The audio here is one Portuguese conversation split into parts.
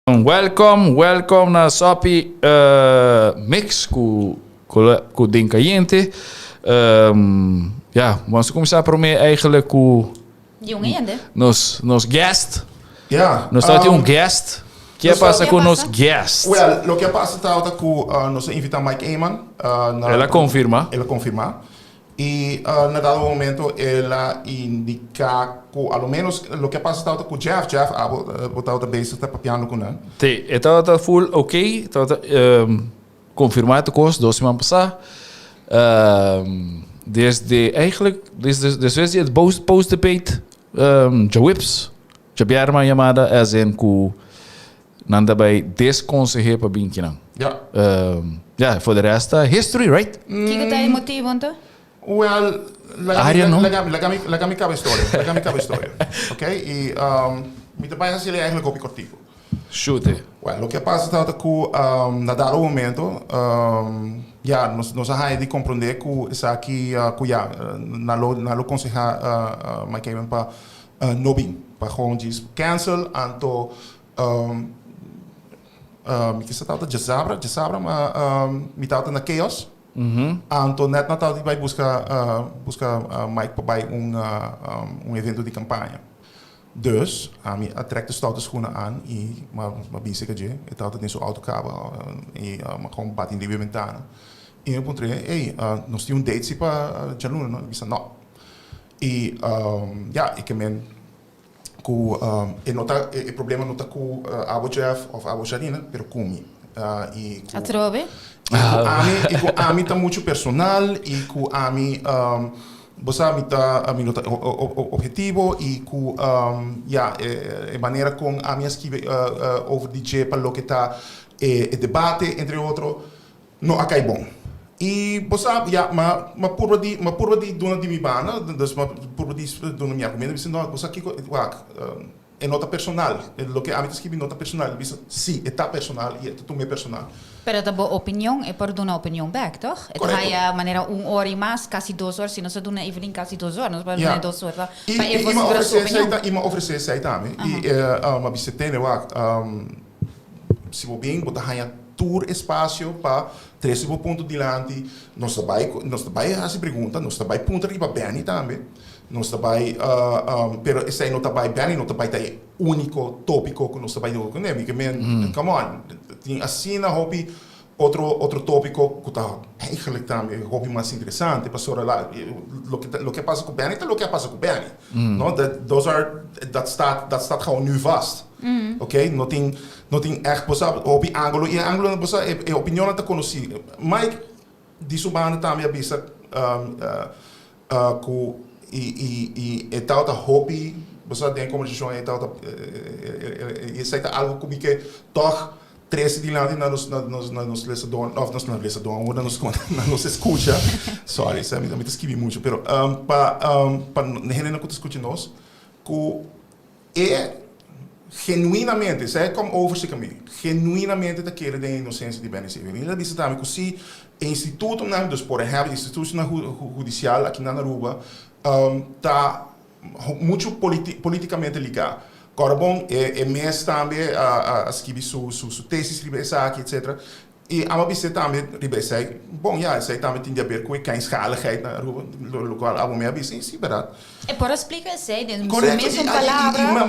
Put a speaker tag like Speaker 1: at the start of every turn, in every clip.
Speaker 1: Welcome na Sopi Mix com Ding Caliente. Vamos começar por mim eigenlijk com nos guest.
Speaker 2: Yeah.
Speaker 1: Nós temos guest. O que passa com nos guest?
Speaker 2: Well, lo que passa está com nós invitamos Mike Eyman.
Speaker 1: Ela confirma.
Speaker 2: E na dado momento ela indica que ao menos lo que passa está com Jeff botar o base está papiando com ele.
Speaker 1: Sim, está full ok, está confirmado com os 2 semanas passadas. Desde het post-debate, de whips, de bierma chamada as em que nanda bij desconseguir para bem que não.
Speaker 2: Ja.
Speaker 1: Voor de rest, history, right?
Speaker 3: Que está el motivo então?
Speaker 2: Well, la cabe história. Ok? E me trabalha assim eigenlijk op cortivo.
Speaker 1: Shoot it.
Speaker 2: Well, lo que passa está que na dado momento, nós vamos de compreender que isso aqui, na lo aconselhar Mike Eyman para não bem, para gewoon diz cancel, anto que se trata de Jazabra, me trata na chaos. Anto net natal die vai buscar Mike para evento de campanha. Dus, hij trekt de stoute schoenen aan en maar ben zeker je, het altijd in zo'n autokabel en maar gewoon bat in die ventana. En eu encontrei, nós tínhamos date para Jaluna, não? Disse não. E ik men ku o problema não está com Abu Jeff of Abu Jarina, pero comigo.
Speaker 3: A trove?
Speaker 2: E com Ami tá muito personal e com Ami você tá objetivo e com a maneira como Ami escreve over DJ para lo que tá debate entre outros não acai bom. E você mas por de dona de mi bana, dus maar por de dona minha comida, você não você aqui é nota personal, lo que Ami escreve nota personal, você sim, é tá personal e é tudo meu personal.
Speaker 3: Pero a boa opinião é por dar uma opinião back, toch? Het ga maneira hora e mais, quase 2 horas, se não se doen even quase 2 horas, nós vamos fazer 2 horas.
Speaker 2: E me oferecer essa também. E mas você tem se vou bem, botar ganhar tour espaço para 3 pontos diante, nós vai essa pergunta, nós vai ponto riba bem também. Nós vai, pero esse aí não está bem, não está bem único tópico que nós vai do com ele, que men, come on, tem assim na hobby outro tópico que está eigenlijk também hobby mais interessante para sobre lá, lo que passa com Benny, então lo que passa com Benny, não? Dat staat gewoon nu vast, ok? Não tem echt possible hobby ângulo e ângulo não possible é opinião não conhecida. Mike disso banda também a bisa que e tal da hobby, você tem conversação e tal e isso é algo que toch 13 de lá nos lesador, ou nos lesador, ou nos escuta. Sorry, isso me escrevi muito, pero para não que escute nós, que é genuinamente, isso é como overse comigo, genuinamente daquele da inocência de bem civil. Ele disse também que se instituto, dus por exemplo, instituto judicial aqui na Aruba está muito politicamente ligado. Agora, bom, é mês também a escrever sua tese, aqui, etc. E a você também, bom, isso aí também tem a ver com a escaligheid na Aruba, o qual a minha visão é verdade.
Speaker 3: E por explicar isso aí,
Speaker 2: mesmo palavra.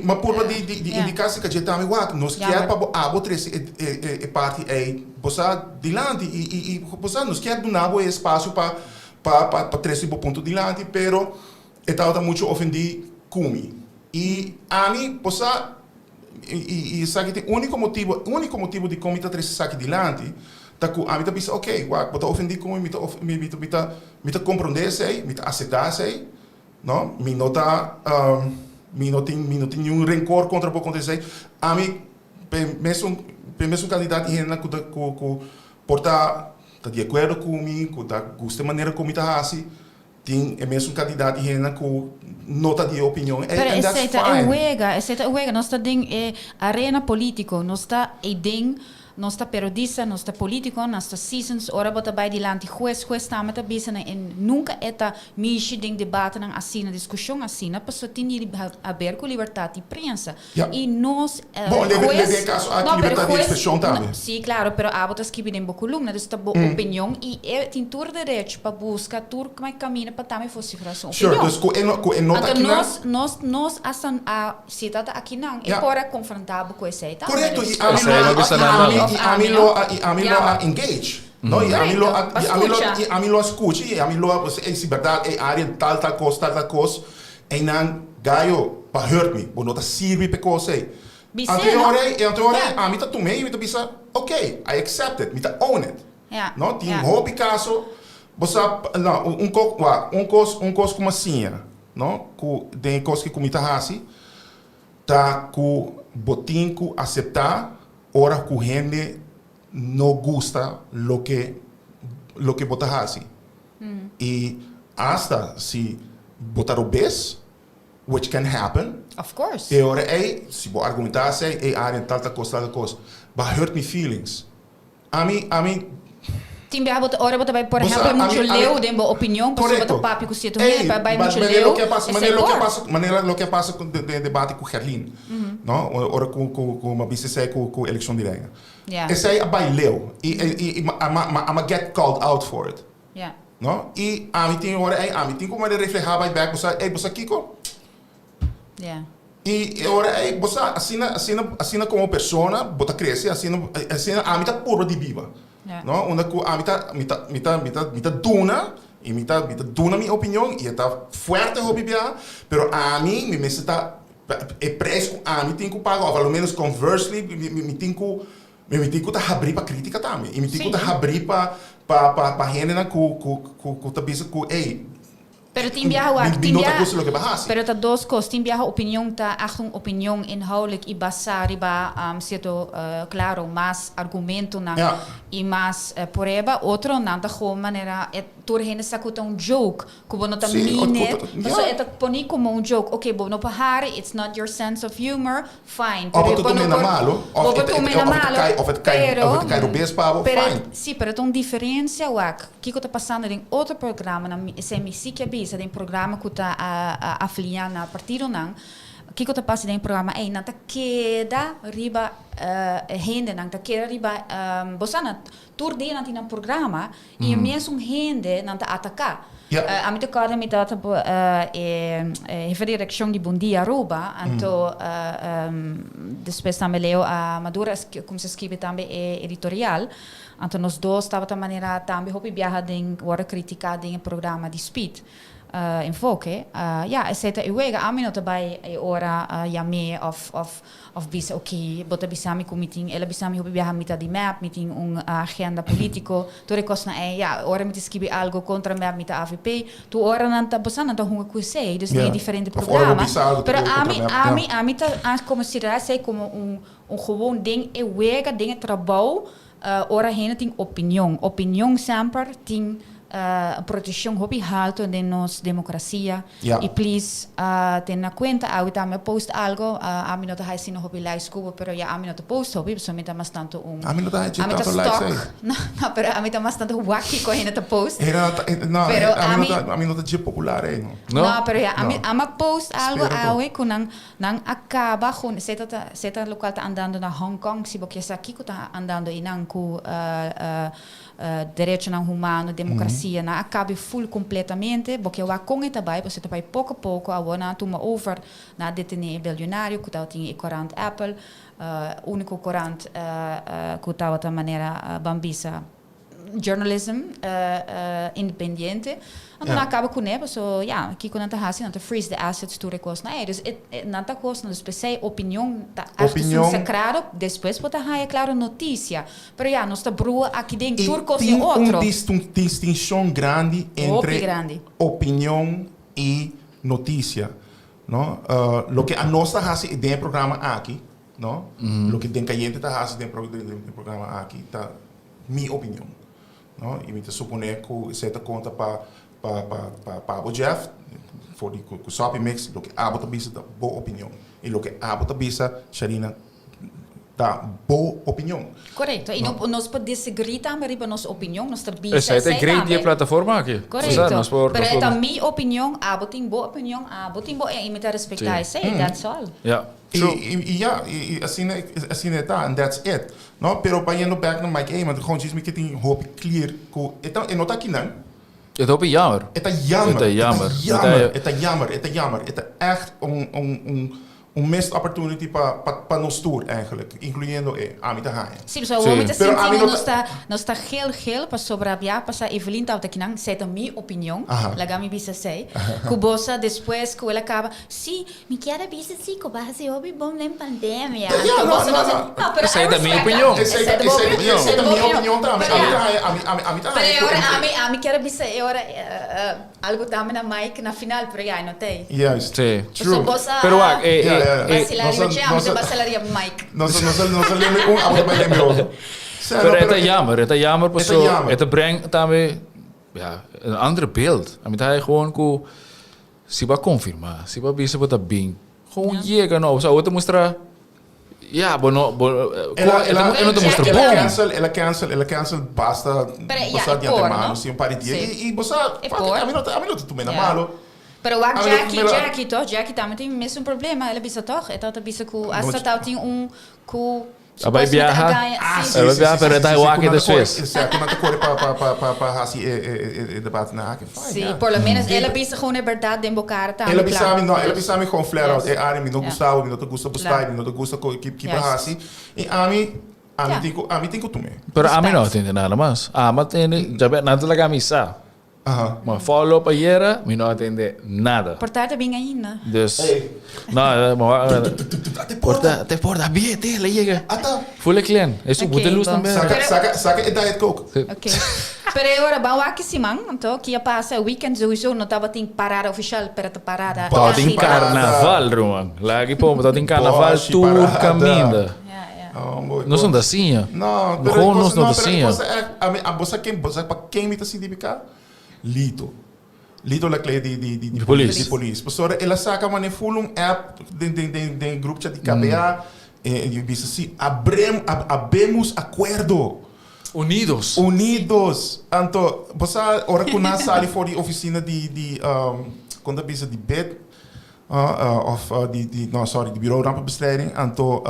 Speaker 2: Mas por de indicação que a gente também, nós quer para a outra parte aí, você dilante e você nos quer dar espaço para 13 pontos dilante, pero está muito ofendido comigo. E a mim, você e sabe que o único motivo de como está 13 saque dilante, tá que a mim tá pensando, ok, você ofendido comigo, me tá compreender isso aí, me tá aceitar isso aí, não? Me não tá tem nenhum rancor contra isso aí. A mim, mesmo candidato que porta tá de acordo comigo, tá gosta da maneira como está assim, tem mesmo candidato que não está de opinião.
Speaker 3: Pero esse é o nós está ding arena político, nós está ding nossa periodista, nossa político, nossa citizens, ora bota bij die land, die juez está met a bisa en nunca eta mishi ding debate nang asina, discussão asina, passo tinha haver com liberdade de prensa.
Speaker 2: Ja.
Speaker 3: E nós,
Speaker 2: Bom, leve caso a liberdade de expressão também.
Speaker 3: Sim, claro, pero abo tas kibi den bokulum, dus ta opinião e tem tur direito para buscar tur como caminha para também fosse fração.
Speaker 2: Sure, dus nota aqui
Speaker 3: nós asan a citata aqui não, e para confrontar com esse aí, tá?
Speaker 2: Correto, e a mim lo engage. No, e a mim lo escute, e a mim lo esse verdade é área tal coisa, e não gaio para hurt me, bonota sirve para coisa. Anteriormente, a mim tá tomei, e me tá bisa, okay, I accept it, me tá own it. No, tem hobby caso, você não, um cos como assim, no, com tem cos que comita hasi, tá com botinco aceitar, ora com gente no gusta lo que bota hasi. E hasta se botar o bes, which can happen.
Speaker 3: Of course.
Speaker 2: E ora se vou argumentar sei, área tal coisa, but hurt me feelings. A mim
Speaker 3: Timbe ora bota vai por exemplo muito leu de opinião, para bota papi com certo rei, vai muito leu.
Speaker 2: Maneira lo que passa com debate com Gerlin. No, ora com uma BCC com eleição direta. Esse aí vai leu e I'm get called out for it. No? E a mim tem como ele reflejar vai back, você Kiko. E ora você assina como pessoa, bota cresce, assina a mim tá puro de viva. No, onde a mita duna e mita duna minha opinião e está forte o bibia, pero a mim me está é preço a mim tenho que pagar, pelo menos conversely me tenho que tá abrir para crítica também e me tenho que tá abrir para gente na com tabisa com
Speaker 3: Pero pero tá duas coisas. Tem a opinião tá achtung opinião inhoudelijk e basar riba certo claro, mais argumento na e mais prueba. Outro não tá como maneira tur hene sakuta joke, como não tá mine. Então é tá poni como joke. Okay, bom no pahari, it's not your sense of humor. Fine.
Speaker 2: Pero tu mena malo, of it cai do bespa, fine.
Speaker 3: Sim, pero tem diferença wak. Kiko tá passando em outro programa na semisikia bisa tem programa que tá afiliado na partido não que tá passando em programa não tá queda riba gente não tá queda riba bosana tur de não tem programa e mesmo gente não tá atacar a mim toca me tá referência de Bom Dia Aruba então depois também leu a Madura como se escreve também editorial. Então nós dois estava de maneira também hopi viajar em hora criticar em programa de Speed enfoque etc e wega a mim não também ora me of bisa okay bota bisa mi meeting ela bisa mi hopi viajar mita de map meeting agenda político tu recos na ora me escrever algo contra map mita AVP tu ora não tá bossa não tá hunga cuisei dus é diferente programa pero a mim tá como se sei como gewoon ding e wega ding trabalho ora hena tem opinião sempre tem proteção hobby alto de nossa democracia e please ten na conta eu também post algo a mim não tá assim no hobby like scuba pero a mim não tá post hobby so me tá mais tanto
Speaker 2: a mim não tá tanto like
Speaker 3: não pero a mim tá mais tanto wacky com hena tá post
Speaker 2: pero a mim não tá de popular
Speaker 3: não pero a mim post algo eu com não acaba com seta local tá andando na Hong Kong se porque essa aqui tá andando em com direito humano, democracia, na acabe full completamente, porque eu com também, você também pouco a pouco, a na toma over na detener bilionário, que tal tinha corant Apple, único corant que tal da maneira bambisa journalism independente. Então acaba com ele, so aqui quando tá assim, não freeze the assets to recourse na dus não tá coisa, não especial opinião tá secreto, depois pode é claro notícia, pero não está brua aqui dentro turcos e outro.
Speaker 2: Distinção grande entre opinião e notícia, não? Lo que a nossa hace dentro programa aqui, não? Lo que tem cliente tá hace dentro programa aqui, tá minha opinião, não? E me te supone que certa conta para o Jeff, for die Kusapi mix, lo que abo tabisa da boa opinião. E lo que abo tabisa, Sharina, da boa opinião.
Speaker 3: Correto. E nós podemos disagregar também com nossa opinião, nossa bisa.
Speaker 1: Essa é a grande plataforma aqui.
Speaker 3: Correto. Pero é a minha opinião, a botin boa opinião, a botin boa e imitar respeitar isso. That's all.
Speaker 1: Ja.
Speaker 2: E assim tá, and that's it. No, pero para ir no back no Mike, maar gewoon iets met die hoop clear. Então, e nota aqui não.
Speaker 1: Het is jammer.
Speaker 2: Het is jammer.
Speaker 1: Het is jammer.
Speaker 2: Het is jammer. Het is jammer. Het is echt een missed opportunity para nós tour eigenlijk, incluindo a mim também.
Speaker 3: Sim, so vamos dizer assim, nós está gel para sobrabia para Evelyn tá aqui não, sei a minha opinião, lá me bisa sei. Cubosa depois que ela acaba, sim, me quero bisa sim, que vai ser hobby bom na pandemia.
Speaker 1: Não, pero essa é da minha opinião.
Speaker 2: Essa é da minha opinião também. A mim também.
Speaker 3: Pero a mim quero bisa agora algo também na Mike na final, pero já não tem.
Speaker 2: Yes,
Speaker 1: true. Pero
Speaker 3: Basilaria Mike.
Speaker 2: Não se lembra agora vai lembrar outro.
Speaker 1: Pero het is jammer, het brengt daarmee een ander beeld. En met hij gewoon ko si ba confirma, si ba bisa ba tabing. Gewoon llega no, so outra mostrar. Ja, bono ela te mostra bom.
Speaker 2: Ela cancel basta de antemano, sim, para dia. E você, a mim não te tomei na malo.
Speaker 3: Pero Jackie também tem o mesmo problema. Ela bisa toch, ela tá bisa ku asa tá tem
Speaker 1: Vai viajar. Ela viaja, pero tá o aqui depois.
Speaker 2: Exato, não te corre para assim debate na aqui.
Speaker 3: Sim, por lo menos ela bisa gewoon verdade de bocar tá.
Speaker 2: Ela bisa me gewoon flare out. A mim não gostava, não te gusta postar, não te gusta que para assim. E a mim tem que tomar.
Speaker 1: Pero a mim não tem nada mais. Mas tem, já nada talaga misa. Maar follow-up ayer, me não atende nada.
Speaker 3: Portar bem ainda.
Speaker 1: Dus, não, maar porta bem, te llega. Full clean. Isso muito luz também.
Speaker 2: Saca e daí coco.
Speaker 3: Ok. Pero agora vamos aqui simang, então que ia passar o weekend sowieso não tava tem parada oficial para te parada.
Speaker 1: Tá tem carnaval, Roman. Lagi po, tá tem carnaval tour caminda. Não são dacinha?
Speaker 2: Não,
Speaker 1: não são dacinha.
Speaker 2: Você para quem me tá se dedicar? Lito la clay de police. Pastor, ela saca uma full app de grupo de KBA e diz assim, abemos acordo.
Speaker 1: Unidos.
Speaker 2: Então, você ora que nós saímos fora de oficina de quando a bisa de bed de bureau rampenbestrijding. Então,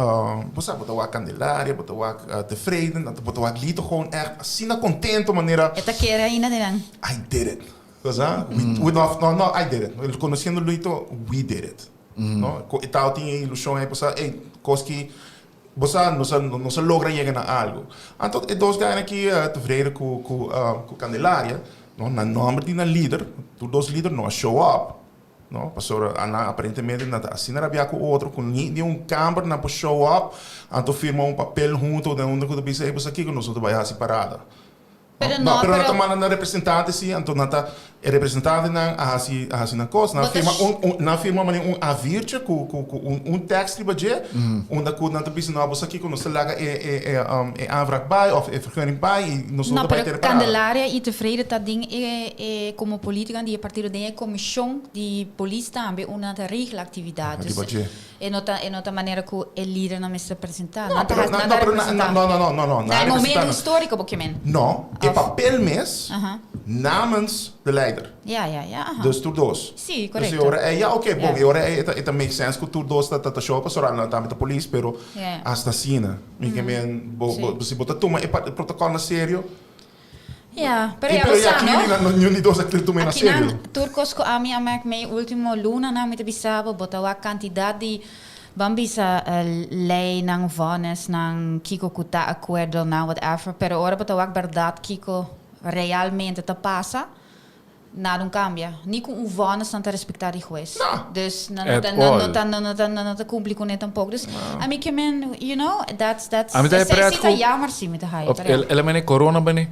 Speaker 2: você botar o Candelária, botar o tevreden, botar o Lito gewoon echt assim contento maneira.
Speaker 3: Esta quer ainda não.
Speaker 2: I did it. No, I did it. Conhecendo o Lito, we did it. No, e tal tinha ilusão aí, você, coski, você não se logra chegar a algo. Então, dois caras aqui tevreden com Candelária, no, na nome de na líder, tu dois líderes não show up. No, pastor, aparentemente assim não havia com outro, com nenhum câmara não show up, então firma papel junto, onde eu disse, você aqui que nós vamos trabalhar separada. Pero não está representante sim, então não está representante não assim na coisa, na firma avirte com tekst die budget, onde que não está pensando você aqui que nós laga aanvraag bij of vergunning bij, e nós
Speaker 3: não para Candelária e tevreden dat ding como política die partido de comissão de polícia também uma da regelatividades. E nota maneira que o líder não se apresenta. Não, é momento histórico porque
Speaker 2: não, é papel mes namens de leider.
Speaker 3: Ja.
Speaker 2: Dus tur dos.
Speaker 3: Sim, correto.
Speaker 2: Dus oké, bom, agora it makes sense que tur dos tá show só lá tá met police, pero hasta cena. Me se botar toma protocolo na sério.
Speaker 3: Ja, pero
Speaker 2: não ni dos aquilo toma na sério.
Speaker 3: Turcos a mim amak me último luna na met bisaba botar a quantidade de Bambisa lei nang vanes nang Kiko kuta acordo na whatever, pero ora botar verdade Kiko realmente te passa. Nada cambia. Nem com o vanes não te respeitar o juiz. Dus não te cumpre com ele tampouco. Dus a mim que men, you know, that's é jammer sim met de haai.
Speaker 1: Ela mene corona bene.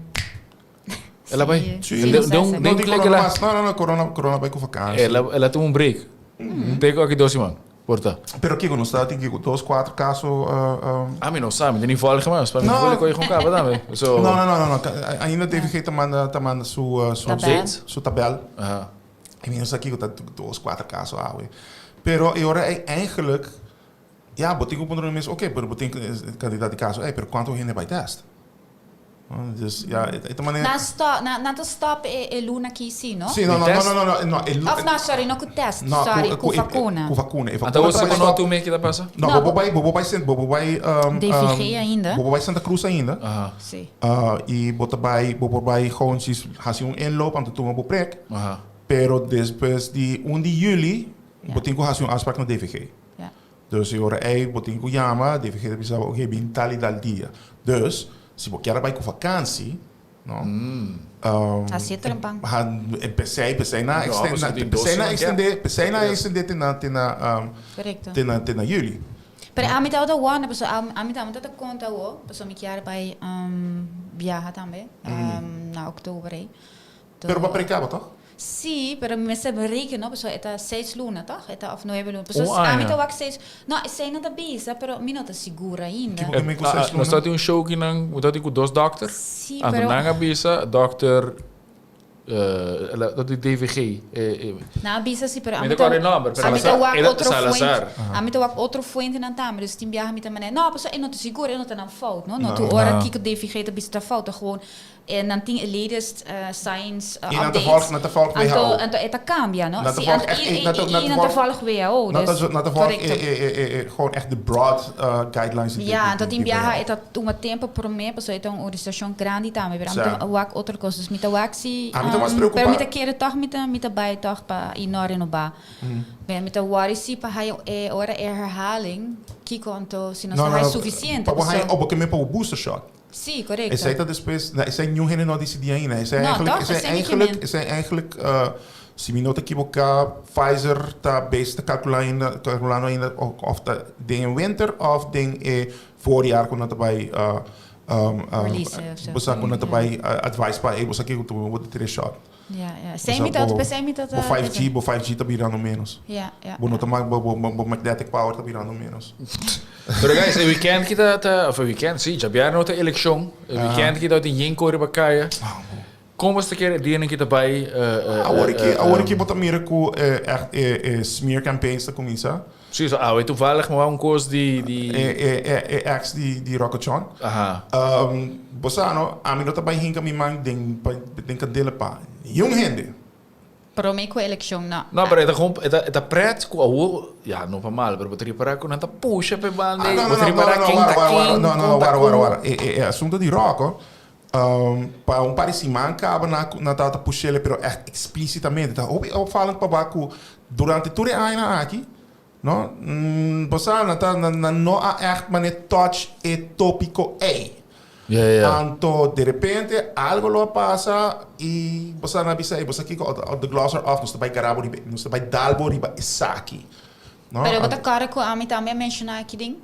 Speaker 1: Ela vai.
Speaker 2: Não corona vai com vakantie.
Speaker 1: Ela tem break. Tem aqui 2 semanas. Porta.
Speaker 2: Pero Kiko, não está aqui 2, 4 casos.
Speaker 1: A mim não sabe, nem volge mais. Para mim volge com ele com cabo também.
Speaker 2: Não. Ainda teve que tomar sua tabela. E mim não está aqui com 2, 4 casos. Pero agora é eigenlijk Ya, botinho poner mes, okay, pero botinho candidato de caso, pero quanto gente vai test? Dus ja, het maneira.
Speaker 3: Na to stop e luna aqui sim, no?
Speaker 2: Sim, não.
Speaker 3: Of no, sorry, no com test, sorry, com vacuna.
Speaker 2: Com vacuna.
Speaker 1: Então você não tu meio que dá passa?
Speaker 2: Não, bobo vai
Speaker 3: DVG ainda.
Speaker 2: Bobo vai Santa Cruz ainda.
Speaker 3: Sim.
Speaker 2: E bobo vai gewoon assim inloop aan de toe op prek. Pero depois de 1 de juli, botinho assim afspraak na DVG. Dus je hoort, botinho llama, DVG dat bisa oké, bin tal e tal dia. Dus se você quer vai com vacância, não?
Speaker 3: Assim trampang.
Speaker 2: Empecei na juli.
Speaker 3: Pero a mitad da one, pessoal, a mitad da conta o, pessoal me quer vai viajar também, na outubro aí.
Speaker 2: Pero para precar, toch?
Speaker 3: Sim, pero me se berekenen, no, pessoal, eta 6 luna, toch? Eta of 9 luna. Pessoal, a mitad wak 6. No, sei não da bisa, pero mi não tá segura ainda.
Speaker 1: Nós temos show que não, nós temos 2 dokters.
Speaker 3: Sim,
Speaker 1: pero nanga bisa, dokter dat is DVG.
Speaker 3: Na bisa sim, pero
Speaker 1: a mitad
Speaker 3: wak outro fuente na tama, dus tim viaja mitad mané. No, pessoal, não tá segura, não tá na fout, no? No, tu ora que DVG tá bisa tá fout, gewoon en dan ting latest science updates.
Speaker 2: Na te volg WHO.
Speaker 3: En eta cambia, no?
Speaker 2: Na te
Speaker 3: volg WHO.
Speaker 2: Na te volg gewoon echt de broad guidelines.
Speaker 3: Ja, dat in viaja eta uma tempo por mês, pessoal, eta uma organização grande também, pero am wak outra coisa, dus mita wak si. Pero mita keren toch mita bij toch pa inore no ba. Mita worry si pa hai ora herhaling, kiko anto se não é suficiente.
Speaker 2: Pa hai op que me pa o booster shot.
Speaker 3: Sim, correto.
Speaker 2: Is dat depois, is nieuw geen nog decidir ainda. Is eigenlijk se me não te equivocar, Pfizer tá bezig te calculando ainda of dat ding in winter of ding voorjaar kon dat bij bosa kon dat bij advice bij bosa que tu vou ter shot.
Speaker 3: Ja. Sem dat.
Speaker 2: Bo 5G tá virando menos.
Speaker 3: Ja.
Speaker 2: Bo não tá mais bo magnetic power tá virando menos.
Speaker 1: Pero guys, el weekend kita of weekend sim, já vieram outra eleição. El weekend kita de Yenko Ribacaya. Como você quer dienen kita bij
Speaker 2: agora que botar mira com smear campaigns da começar.
Speaker 1: Sim, so toevallig maar een koers die
Speaker 2: ex die Rocketron. Bosano, a mim não tá bem hinca me man den cadela pa. Jong hende.
Speaker 3: Pero me com eleição não.
Speaker 1: Não, pero é pret com a ja, não para mal, pero botar reparar com nada puxa pe bande. Botar reparar quem tá quem.
Speaker 2: Não, assunto de rock. Para parecimento acaba na data puxele, pero explicitamente tá opvallend para baku durante toda a ano aqui, não? Bosana tá não há echt maar net touch e tópico Então, de repente, algo lo passa e você não avisa, você aqui de glosser off, nós vai garabo, nós vai dalbo, riba isaki.
Speaker 3: Pero eu cara com a mim também mencionar aqui ding.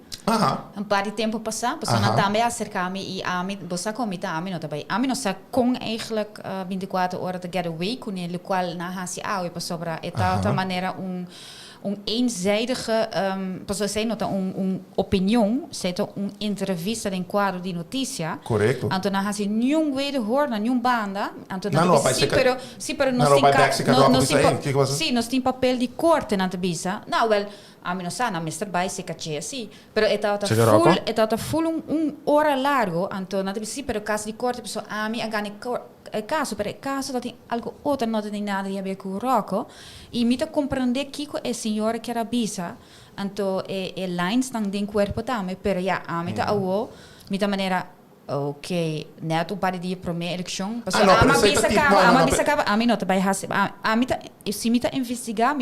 Speaker 3: Um par de tempo passar, pessoa não também acercar-me e a mim, você comita a mim não também. A mim não sei com eigenlijk 24 horas de getaway com ele, qual na hasi ao e passou para tal maneira eenzijdige, zoals zij nota opinião, zet entrevista em quadro de notícia.
Speaker 2: Correto.
Speaker 3: Então não há assim nenhum vídeo hor, nenhum banda. Então
Speaker 2: não,
Speaker 3: pero nós tem papel de corte na tabisa. Não, well, a mim não sabe, na Mr. Bai se caché assim. Pero está full hora largo, então na tabisa, pero caso de corte, pessoa a mim agane caso, pero caso dat tem algo outro não tem nada a ver com o roco. E me compreender que é senhora que era bisa, então lines não tem corpo também, pero já a mim tá o, me maneira ok, neto para dia para minha eleição, porque a bisa acaba, a mim não tá vai fazer, a mim tá se me tá investigar,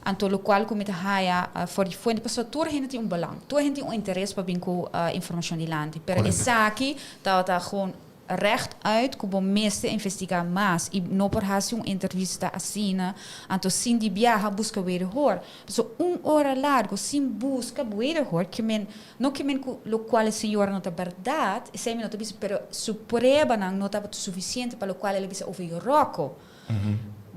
Speaker 3: então o qual como tá haia for die fonte, pessoa toda gente tem belang, toda gente tem interesse para vir com informação de lande, pero essa aqui tá gewoon recht uit como meeste investigar mais e não por fazer entrevista assim, então sim de viajar busca ver hor, so hora largo sim busca ver hor que men não que men lo qual a senhora não tá verdade, sei me não tá bicho, pero su prueba não tá suficiente para o qual ele bisa ouvir roco.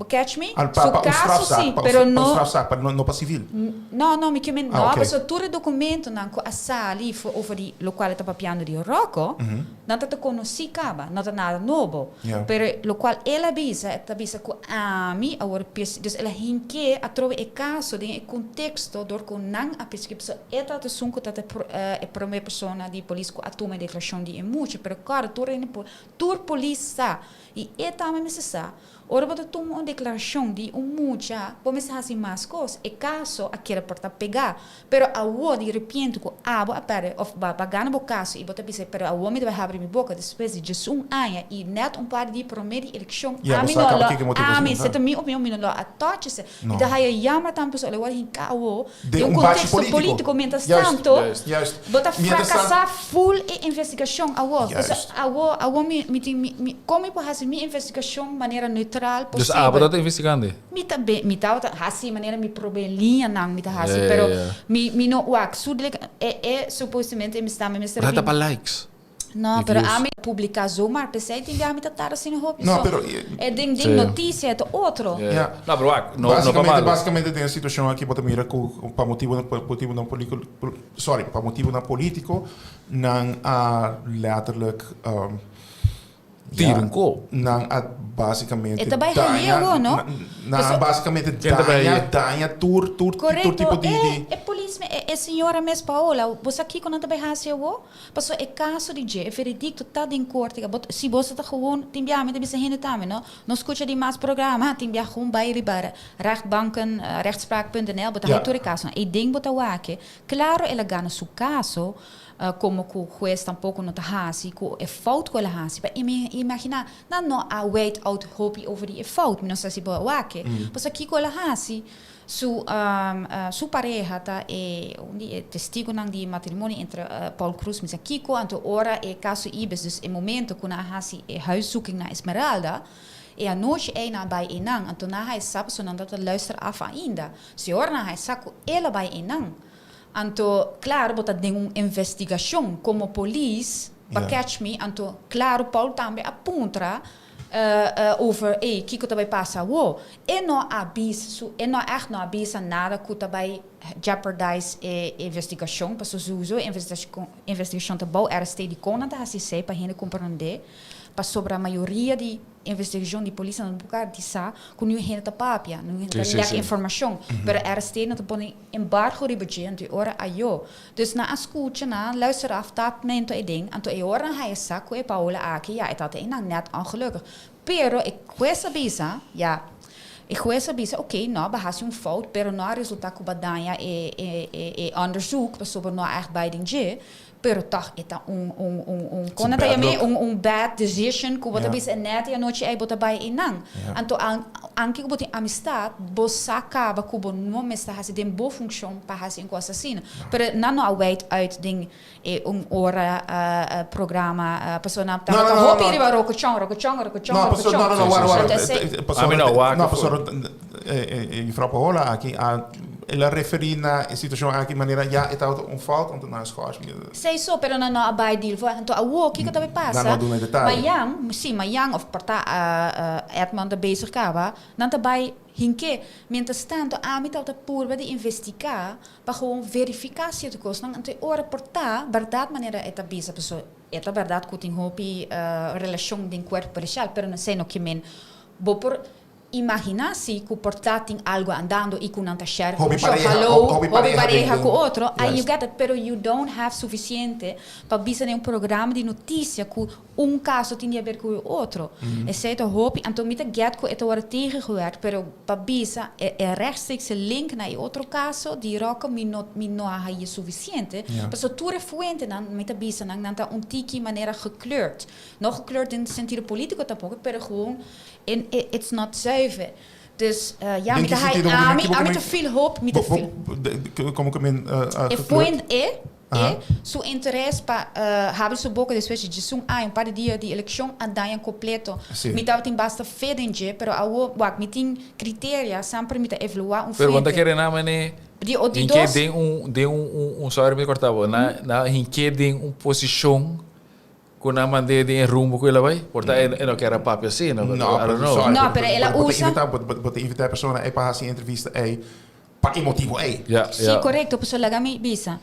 Speaker 3: Catch me?
Speaker 2: Para
Speaker 3: Su
Speaker 2: um
Speaker 3: caso
Speaker 2: strafzaak,
Speaker 3: sim,
Speaker 2: para
Speaker 3: pero
Speaker 2: um
Speaker 3: no.
Speaker 2: strafzaak, não para civil.
Speaker 3: No, mi chiamo no,
Speaker 2: ok.
Speaker 3: perché tu documento nan ko asali over di lo quale sta papiando di Rocco, non te conosci caba, non te nada novo.
Speaker 2: Yeah.
Speaker 3: Per lo quale ela avisa ko ami a wor pes, dus ela hinke a trove e caso di e contexto dor con nan a prescripção eta te sunko dat e prime persona di polisco a toma declaração di emuche, per cara tur polisa e eta me sa. Ora você toma uma declaração de mucha, vamos fazer mais coisas. E caso aquele porta pegar, pero a o de repente com abo apare of bagana bo caso e bota pensar, pero a o me vai abrir minha boca depois de ano e net par de primeira eleição. A mim não, a mim se também opinião mim não a toque se. E da aí jammer tam pessoa le war hinka o
Speaker 2: de
Speaker 3: contexto político mientras tanto.
Speaker 2: Juist.
Speaker 3: Bota fracassar full e investigação a o. A o me como por fazer minha investigação maneira neutral.
Speaker 1: Dus apa dat investigando?
Speaker 3: Mi tava hasi maneira mi probelinha nang mi hasi pero mi no wak sudelijk supostamente mi sta me
Speaker 1: Rata para likes.
Speaker 3: No, pero a me publicar zomaar pensei tem já me tá assim no
Speaker 2: No, pero
Speaker 3: é ding notícia é outro.
Speaker 1: Yeah. No, pero wak, no para mal.
Speaker 2: Basicamente tem a situação aqui para mira para motivo não político, sorry, para motivo não político, não letterlijk
Speaker 1: Tierenkool.
Speaker 2: Não, basicamente.
Speaker 3: É também real, não?
Speaker 2: Não, basicamente danha tour tipo de.
Speaker 3: É polícia, é senhora Miss Paola, você aqui quando também real, passou é caso de é veredicto tá em corte, se você tá gewoon tem bia met bisa heen também, não? Não escuta de mais programa, tem bia gewoon bij ribar, rechtbanken, rechtspraak.nl, bota retor caso. E ding bota wake, claro ela gana su caso. Como que o juez tampouco não está hasi, que é fout que ela hasi. Para imaginar, não a wait out hope over die fout, não sei se boa wake. Mas aqui que ela hasi, su pareja tá é testigo nang di matrimônio entre Paul Cruz e Kiko, anto ora é caso ibes, dus em momento que na hasi é huiszoeking na Esmeralda. E a noite é na bij enang, anto na hij sabe so dat de luister af ainda. Se ora na hij saco ela bij enang. Anto, claro, bota de uma investigação como polícia, para catch me, anto, claro, Paulo também aponta over, que que também passa, e não avisa, e não echt não avisa nada que também jeopardize a investigação, para uso investigação de bom, era de conta, assim sei, para gente compreender, para sobre a maioria de investigação de polícia no lugar de sa com nu gente papia nu gente informação pero era steeds dat pone embargo de budget ora ayo dus na escuta na luister af dat momento e ding anto e ora hij sa ko e Paola aqui ja dat é net ongelukkig pero e questa bisa ja e questa bisa okay no bahas fout pero no resultaat ko badanha e onderzoek sobre no echt bij ding pero toch é quando também bad decision que você bisa net e a noite aí bota by inang anto anche que bota amistad bossa acaba que bom não me está fazendo boa função para fazer com assassino pero não a wait uit ding hora programa pessoa não tá hope ele vai rocochão
Speaker 2: não pessoa e Frau Paola aqui ela referi na situação aqui maneira já está fout onde nós escolas
Speaker 3: sei só pero não abai deal foi então o que também passa mas yang of parta Edmond de bezig kaba não também hinke mientras tanto a mim tá por de investigar para gewoon verificatie te kosten então ora portar verdade maneira esta bisa pessoa esta verdade que tem hopi relação de corpo policial pero não sei no que men bo por imaginar-se que o portátil tem algo andando e que não está certo. Hobby pareja com outro. Aí you get it, pero you don't have suficiente para bisa um programa de notícia que caso tem a ver com o outro. É certo, hobby. Então, me get que это wordt tegengewerkt, pero para bisa é rechtstreeks link naar outro caso die roca me não há suficiente. Mas tu refuente dan met bisa dan tá tiki maneira gekleurd. Nog gekleurd in het sentido político tampoco, pero gewoon it's not zuiver. Dus ja, met de veel hoop, met de veel.
Speaker 2: Como que men
Speaker 3: point su interesse para hebben su boca depois de um ano para dia de eleição andaia completo. Me tava tem basta fé dentro, pero a me tem critério sempre me evaluar
Speaker 1: Pero quando querem na mané
Speaker 3: de
Speaker 1: tem sorry me cortava na em que tem posição kuna mande di rumbo ko ilaway. Porta no kera papel sin. I don't know.
Speaker 2: sorry,
Speaker 3: No, pero ela usa...
Speaker 2: Bote invitar persona e para assim entrevista para emotivo
Speaker 1: Ja,
Speaker 3: Sì,
Speaker 1: ja.
Speaker 3: corretto, posso legami bisa.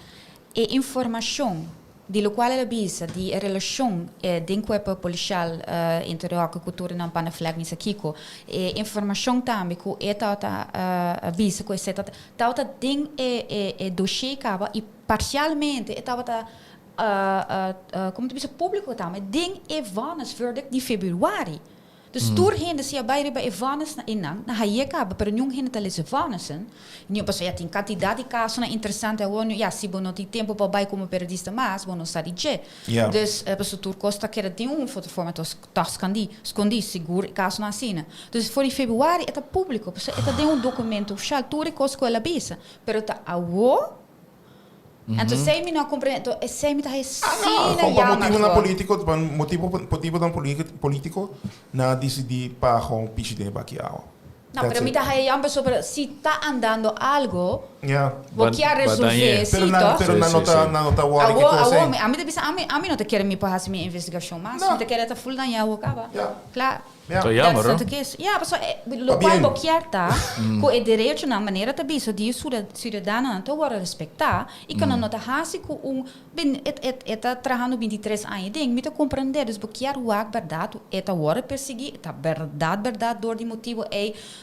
Speaker 3: E informazione di lo quale la bisa di relazione din corpo policial interior cultura na pana flag ni sakiko e informazione tambi ku bisa ku seta tauta ding e dossier kaba e parcialmente e tauta como tu bisa público também ding e vanas verdict di februari. Dus toer heen de sia bij bij Evanes na inang na hayeka ba pero nyung heen tale Evanesen nyo pa ya tin kandidati caso na interessante wonu ya si bono ti tempo pa bai como periodista mas bono sa di je dus pas toer costa que era tem fotoformato escondi seguro caso na sina dus voor die februari eta público pas eta tem documento oficial toer costa ela bisa pero ta awo então sei me não compreendo sei me tá
Speaker 2: motivo na político motivo dan político na decidir para com pichi de baquiao.
Speaker 3: No, pero mira, si está andando algo,
Speaker 2: yeah.
Speaker 3: vos quieres resolver,
Speaker 2: pero na nota wari que
Speaker 3: cosa. A mí no te quiere mi para hacer mi investigación más, no te quiere estar full dañado o acaba. Claro.
Speaker 1: Então jammer, hoor.
Speaker 3: Ja, mas lo qual vos quer tá, com o direito na maneira também, so die cidadana te worden respectar, e kan nota hasi com eta trabajando 23 anos ding, me te compreender, dus vos quer o verdade, eta worden perseguir, eta verdade door die motivo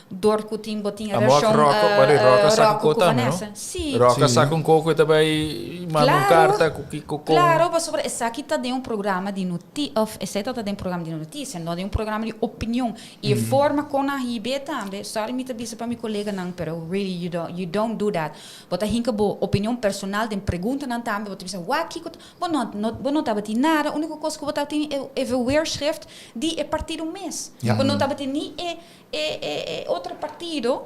Speaker 3: door kutim botin
Speaker 1: relação roca com Vanessa.
Speaker 3: Sim.
Speaker 1: Roca saca coco também manda carta com
Speaker 3: Claro, mas sobre essa aqui tá de programa de notícia, of essa tá de programa de notícia, não de programa de opinião e forma com a ribe também. Sorry me te disse para meu colega não, pero really you don't do that. Bota hinka bo opinião personal de pergunta não também, bota dizer, "Wa kiko, não tá bati nada, única coisa que bota tem é weerschrift die partido mês. Não tá bati nem outro partido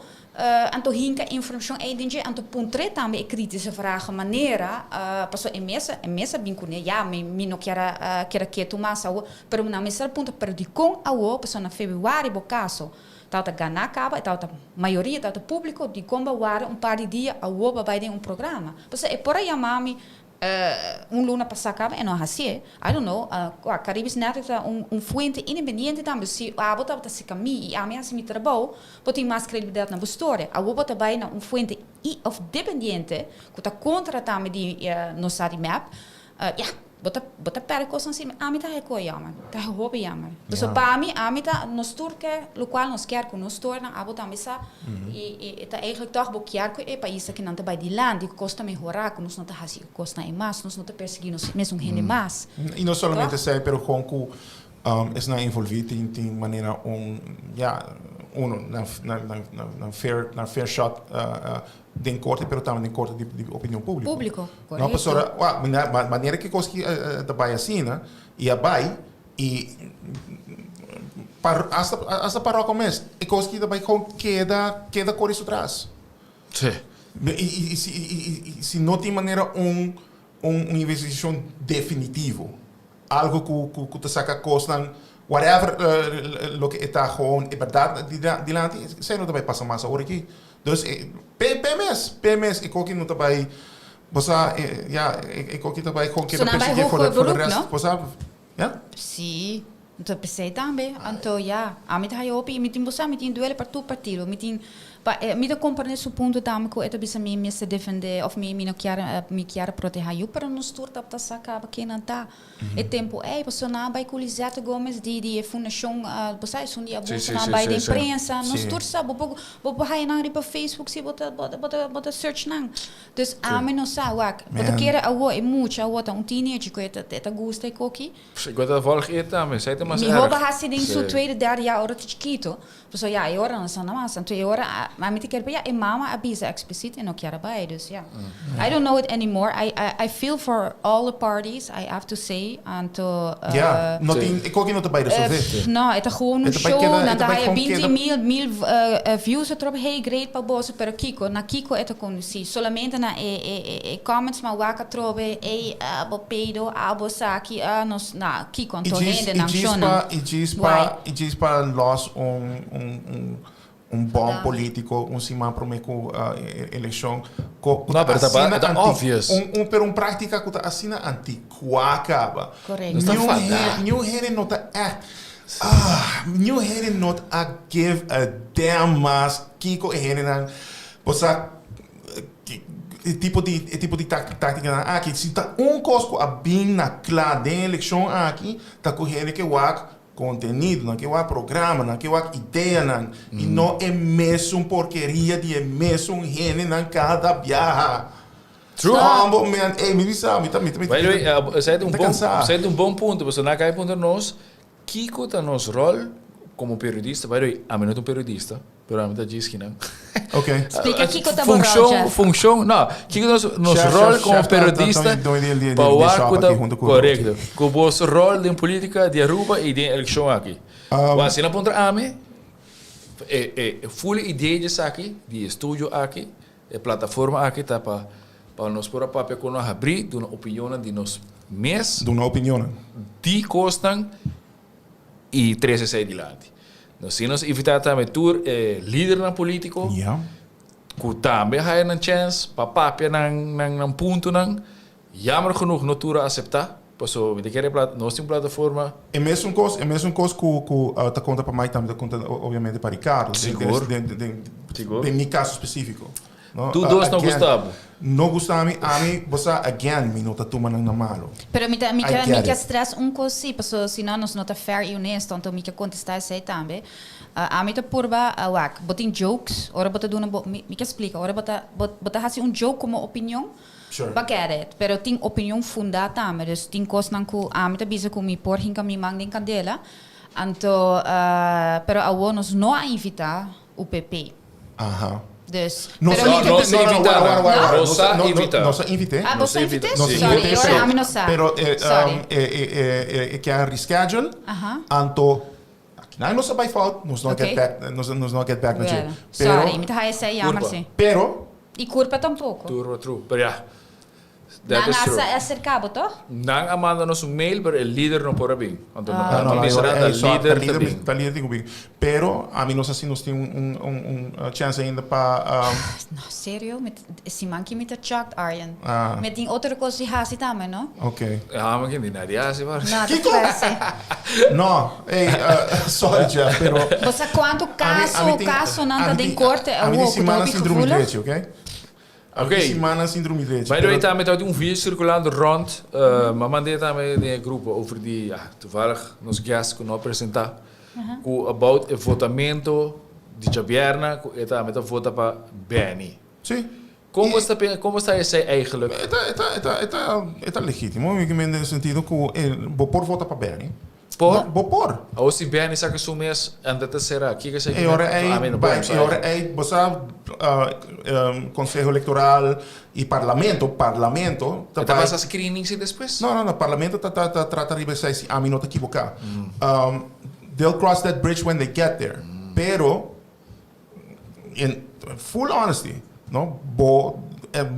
Speaker 3: anto hinka informação dinge anto puntre também kritische vragen maneira passo emesa bincune ja me no quero que tu massa pero na mesa punto per di con awo passo na februari bo caso tauta gana acaba e tauta maioria tauta público di comba ware par de dia awo vai de programa passo e por aí mami luna passacaba e não assim I don't know a Caribes net fuente independiente também se a bota se caminha e a minha se me trabalho botem mais credibilidade na história a bota vai na fuente of dependente que tá contra também de nossa map bota percos assim a mim tá jammer tá hobby jammer dus para mim a mim tá nos turque lo qual nos quer com nos torna a bota missa e tá eigenlijk toch boquear com e país que não tá by die land die costa melhorar com nos não tá assim costa em mais nos não tá perseguindo mesmo gente mais
Speaker 2: e não somente sei pero com que es na envolvido em maneira na fair shot den corte, pero também den corte de opinião pública.
Speaker 3: Público, correto.
Speaker 2: Não, pessoa, maneira que consegui trabalhar assim, né? E a bai e hasta para o começo, e consegui trabalhar com queda cor isso atrás.
Speaker 1: Sim.
Speaker 2: E se não tem maneira investigação definitivo, algo que te saca costa whatever lo que está gewoon é verdade dilante, sei não também passa mais agora aqui. Dus PMS, ik ook in het bij, ik ook in het bij gewoon keer de voor de rest, ja?
Speaker 3: Sim, então pensei também, então ja, a mim tá hopi, me tem você, me tem duelo para tu partido, me tem me da compreender su punto também que eta bisa me se defender of me no quer proteger eu para nos turta apta saca que não tá é tempo persona by Colisete Gomes de fundação você são de abuso na by da imprensa nos turta bo hai na ripa Facebook se bota search nang dus a mim não sa wak bota quer awo é muito awo tá teenager que eta gusta e coqui
Speaker 1: ik word dat volg eet também sei te mas
Speaker 3: me rouba hasi ding su tweede derde jaar ora chiquito so ja e ora não são mais então e ora maar met die keer ja, mama abisa expliciet en ook daarbij dus ja. I don't know it anymore. I feel for all the parties. I have to say and to
Speaker 2: ik ook niet erbij resolver.
Speaker 3: Nou, het is gewoon een show dan daar je 20.000 views erop. Hey, great pa bosse per Kiko. Na Kiko het kon zien. Solamente na comments maar waka trobe abo pedo abo saki nos na Kiko anto hende na shona.
Speaker 2: It is pa loss bom político, cima promeco eleição.
Speaker 1: No, pero está obvious.
Speaker 2: Pero prática que assina antiquada.
Speaker 3: Correct.
Speaker 2: New Heren not New Heren not a give a damn mas Kiko Heren posa tipo de tática aqui se tá cosco a bem na clara de eleição aqui tá correndo que conteúdo, não que o programa, não que o ideia, e não é mesmo porqueria de é mesmo gente na cada viagem.
Speaker 1: True.
Speaker 2: Man, me disa, me
Speaker 1: By the way, você é um bom ponto, você não cai ponto nós, Kiko tá nosso rol como periodista, by the way, a mim não é um periodista, pero a mim tá diz que não.
Speaker 2: Ok.
Speaker 3: Explica Kiko tá borracha.
Speaker 1: Função, não, Kiko nosso rol como periodista, para o arco da correto, com o vosso rol de política de Aruba e de eleição aqui. Assim não ponta a mim, full ideia disso aqui, de estúdio aqui, de plataforma aqui tá para nós por a papel com nós abrir de uma opinião de nós mês,
Speaker 2: de uma opinião,
Speaker 1: de costam e 13 sai de lado. Nós nos evitar também tour líder na político, que também há uma chance para papel nang ponto nang, jammer genoeg no tour aceitar, passo we querem nós temos plataforma.
Speaker 2: É mesmo coisa que tá conta para mais também, tá conta obviamente para Ricardo, de meu caso específico.
Speaker 1: Tu dois não gostavam?
Speaker 2: Não gostava, a mim, você, again, me não está tomando na malo.
Speaker 3: Pero me quer stress coisa assim, porque senão nós não tá fair e honesto, então me quer contestar isso aí também. A mim tá purba, botem jokes, ora bota duna, me quer explicar, ora bota assim joke como opinião, baguette, pero tem opinião fundada também, dus tem coisa não que a mim tá bisa com me por hinca me mang nem candela, então, pero a nós não a invitar o PP. Dus,
Speaker 2: Nós invitei.
Speaker 3: Ah, você invitei?
Speaker 2: Sorry,
Speaker 3: agora a mim não sabe.
Speaker 2: Pero que a reschedule, anto não sabe fault, nós não get back na jeito.
Speaker 3: Sorry, me tá essa aí, jammer sim.
Speaker 2: Pero
Speaker 3: e culpa tampouco.
Speaker 1: True, pero ja.
Speaker 3: Dat is true. É cercado, toch?
Speaker 1: Nang amanda nos mail, pero el líder não pode vir. Então,
Speaker 2: tá líder tem comigo. Pero a mim não sei se nós tem chance ainda para.
Speaker 3: Não, sério? Se manque me tá shocked, Arjen. Met die outra coisa de hasi também, não?
Speaker 2: Ok.
Speaker 1: Mas que nem nada, assim, var.
Speaker 3: Não, que coisa.
Speaker 2: Não, sorry, Jeff, pero.
Speaker 3: Você quanto caso não tá de corte é o
Speaker 2: que semana síndrome de leite, ok?
Speaker 1: Ok.
Speaker 2: Semana síndrome de leite.
Speaker 1: By the way, também tá vídeo circulando rond, mas mandei também de grupo over die, toevallig nos guests que não apresentar, about o votamento de Javierna, que também tá vota para Benny.
Speaker 2: Sim.
Speaker 1: Como está esse eigenlijk?
Speaker 2: Está legítimo, no sentido que Bopor vota para Benny. Bopor.
Speaker 1: Ou se Benny sabe que mês anda terceira, que você
Speaker 2: quer? Você Conselho Eleitoral e Parlamento.
Speaker 1: Tá mais screenings e depois?
Speaker 2: Não, Parlamento trata de você se a mim não te equivocar. They'll cross that bridge when they get there. Pero, in full honesty, no,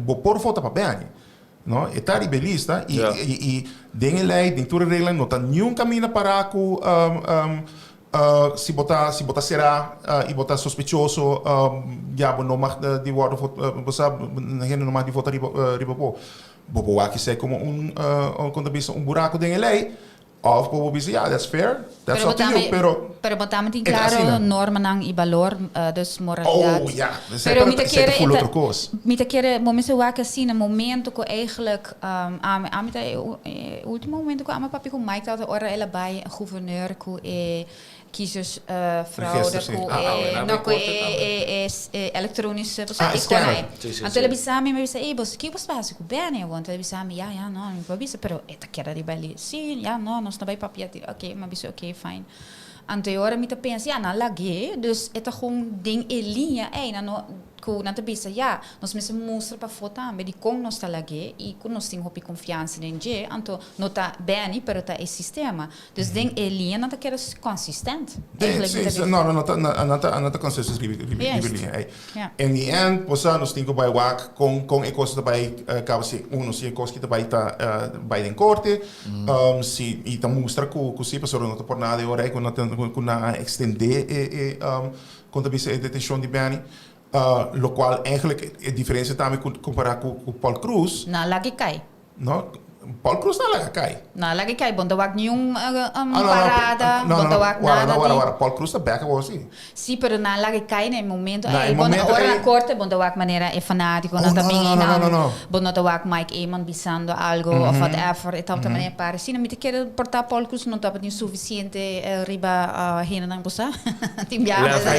Speaker 2: Bopor vota para Benny. No, está rebelista e den lei, den toda regra, não está nenhum caminho para se botar será e botar suspeitoso, já não mais de voto, você não mais de voto riba bobo aqui sei como quando bisa buraco den lei. Of como dizer, that's fair, that's up to you,
Speaker 3: pero botamos em claro norma nang e valor, dus moralidade.
Speaker 2: Oh, ja,
Speaker 3: pero me
Speaker 2: te
Speaker 3: quer momento que assim, no momento que eigenlijk, último momento que a papi com Mike dat ora ela vai gouverneur que kiezers fraude elektronische
Speaker 2: scanner.
Speaker 3: A televisão me disse, você que você faz com bem, want televisão me não, me pabisa, pero eta quer rebeli. Sim, não, nós não vai papia, ok, mas isso ok, fine. Anterior me pensa, não lagi, dus eta gewoon ding in linha, não que na tabisa ja nós mesmo mostra para foto também de como nós está lá e como nós temos confiança em je então não está bem pero está é sistema dus denk linha não está quer consistente
Speaker 2: não está consistente linha in the end posa nós temos que work com coisa também acaba se nós temos coisa que também está by den corte se e tá mostra que se pessoa não está por nada ora com na extender quando a detenção de Benny lo qual eigenlijk a diferença também comparar com Paul Cruz
Speaker 3: na lagi cai
Speaker 2: no Paul Cruz não lá cai
Speaker 3: na lagi cai bom dawag nenhum parada bom dawag nada
Speaker 2: Paul Cruz está back assim
Speaker 3: sim pero na lagi cai no momento ora na corte bom dawag maneira é fanático não também bom não dawag Mike Eamon bisando algo of whatever então também para sim não me quer portar Paul Cruz não estava suficiente riba hena nang bosa
Speaker 2: I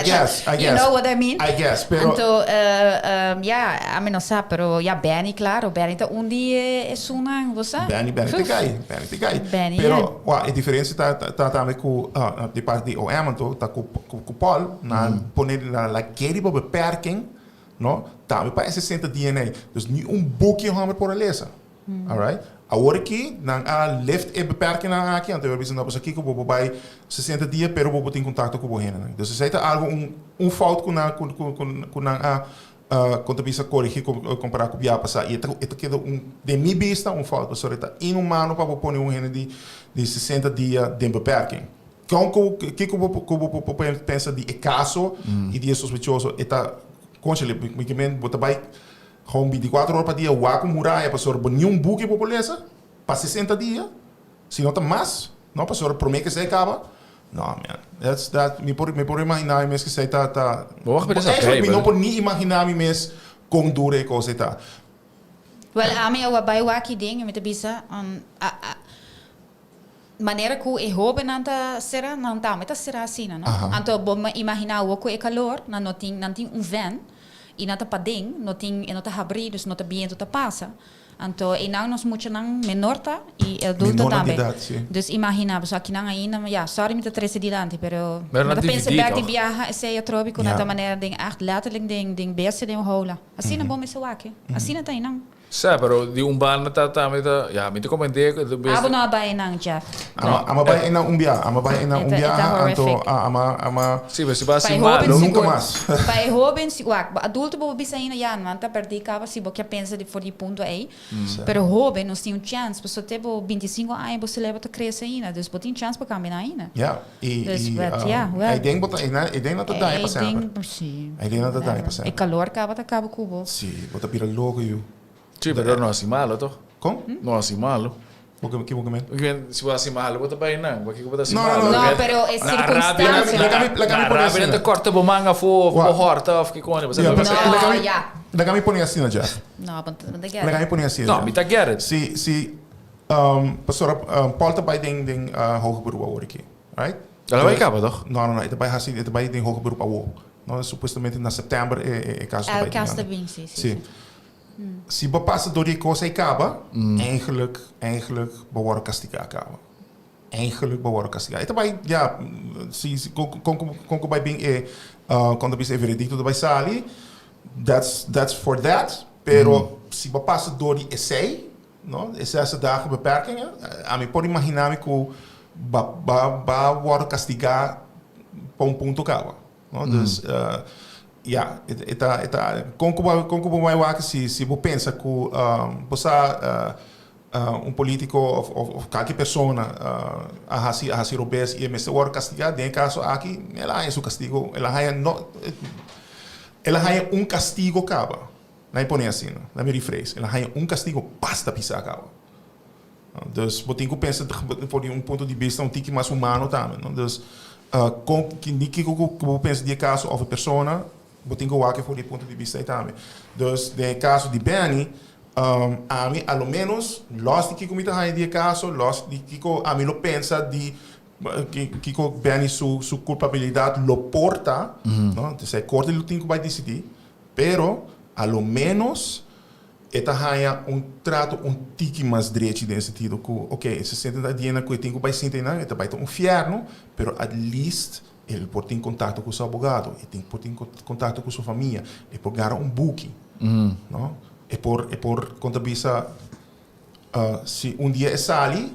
Speaker 2: guess
Speaker 3: you know what I mean
Speaker 2: I guess pero
Speaker 3: então a mim não sabe pero Benny claro Benny tá dia é sunang bosa
Speaker 2: Benny te cai pero a diferença tá também com de parte de OM tá com Paul na poner na aquele beperking no também para 60 DNA dus niet boekje gaan por lezen alright agora aqui na lift e beperking na aqui então eu disse não aqui que vou vai 60 dias pero vou ter contato com o Bohena dus se é algo fout com na quando bisa corrigir comparar com o dia passado e это queda de minha vista fout porque está inumano para pôr de 60 dias de beperking que eu pensa de caso e de sospechoso está conselho bota vai gewoon 24 horas per dia waku muraya pastor nenhum boekje para lezen para 60 dias se não tá mais não pastor promete que se acaba não man that's that me por imaginar mesmo que se tá
Speaker 1: me
Speaker 2: não por nem imaginar mesmo com dura e coisa tá
Speaker 3: well a mim eu vai waki ding met bisa maneira que é roupa não tá será não tá mas tá será assim não então bom imaginar o que é calor não tem vento e não tá pading não tá abrir dus não tá bem tá passa então e não nós muito não menor tá e adulto também dus imagina pessoa que não ainda sorry met 13 dilante pero pensa back de viaja se trópico na maneira de echt letterlijk ding beste ding hola assim não bom me soaque assim não tá não
Speaker 1: Sa, pero di umbana também me te comentei que
Speaker 3: abo não vai não Jeff
Speaker 2: ama vai na umbia então ama
Speaker 1: sim mas se vai assim mal
Speaker 2: nunca mais
Speaker 3: vai Robin se adulto bo bisa ina já não tá perdicava se você pensa de for de ponto aí pero Robin nós tem chance pessoa ter 25 anos você leva a crescer ainda dus você tem chance para caminhar ainda
Speaker 2: e eu denk dat het daar pas
Speaker 3: é calor acaba cubo
Speaker 2: sim bota pira logo eu
Speaker 1: sim pero não assim malo toch
Speaker 2: como
Speaker 1: não assim malo
Speaker 2: porque
Speaker 1: se vai assim malo bota bem não porque bota assim
Speaker 2: malo
Speaker 3: não pero é circunstância
Speaker 1: a rábia não corta bo manga for horta of que coisa você não
Speaker 2: la kami poni assim já
Speaker 3: não
Speaker 2: la kami poni assim
Speaker 1: não me tá querendo
Speaker 2: se pastor Paul tá by den hoge beroep hoor aqui right
Speaker 1: ela vai acabar toch
Speaker 2: não tá by hasi tá by den hoge beroep hoor não supostamente na setembro é caso
Speaker 3: by caso da Vinci sim
Speaker 2: se você passa door die coisa acaba eigenlijk behoren castigar acaba eigenlijk behoren castigar então vai se com vai bem quando você veredicto vai sair that's for that pero se você passa door die essay não essa dagen beperkingen a mim pode imaginar que vai worden castigar para ponto acaba não dus como vai lá que se você pensa que você político ou qualquer pessoa a hasi robes e mesmo agora castigado em caso aqui ela é seu castigo ela é castigo acaba não põe assim não me rephrase ela é castigo basta pisar acaba dus você tem que pensar por ponto de vista tique mais humano também dus que eu penso de caso of pessoa você tem que olhar por esse ponto de vista também. Então, no caso de Benny, a mim, ao menos, los de que comita aí de caso, los de que a mim lo pensa de que Benny sua culpabilidade lo porta, não? Então, é corte ele tem que vai decidir, pero ao menos eta haya trato tique mais direito nesse sentido que, ok, 60 dias que eu tenho que vai sentir não, eta vai ter inferno, pero at least ele pode ter contato com o seu advogado, ele pode ter contato com sua família, ele pode ganhar book, não? E por contabilizar, se dia é sali,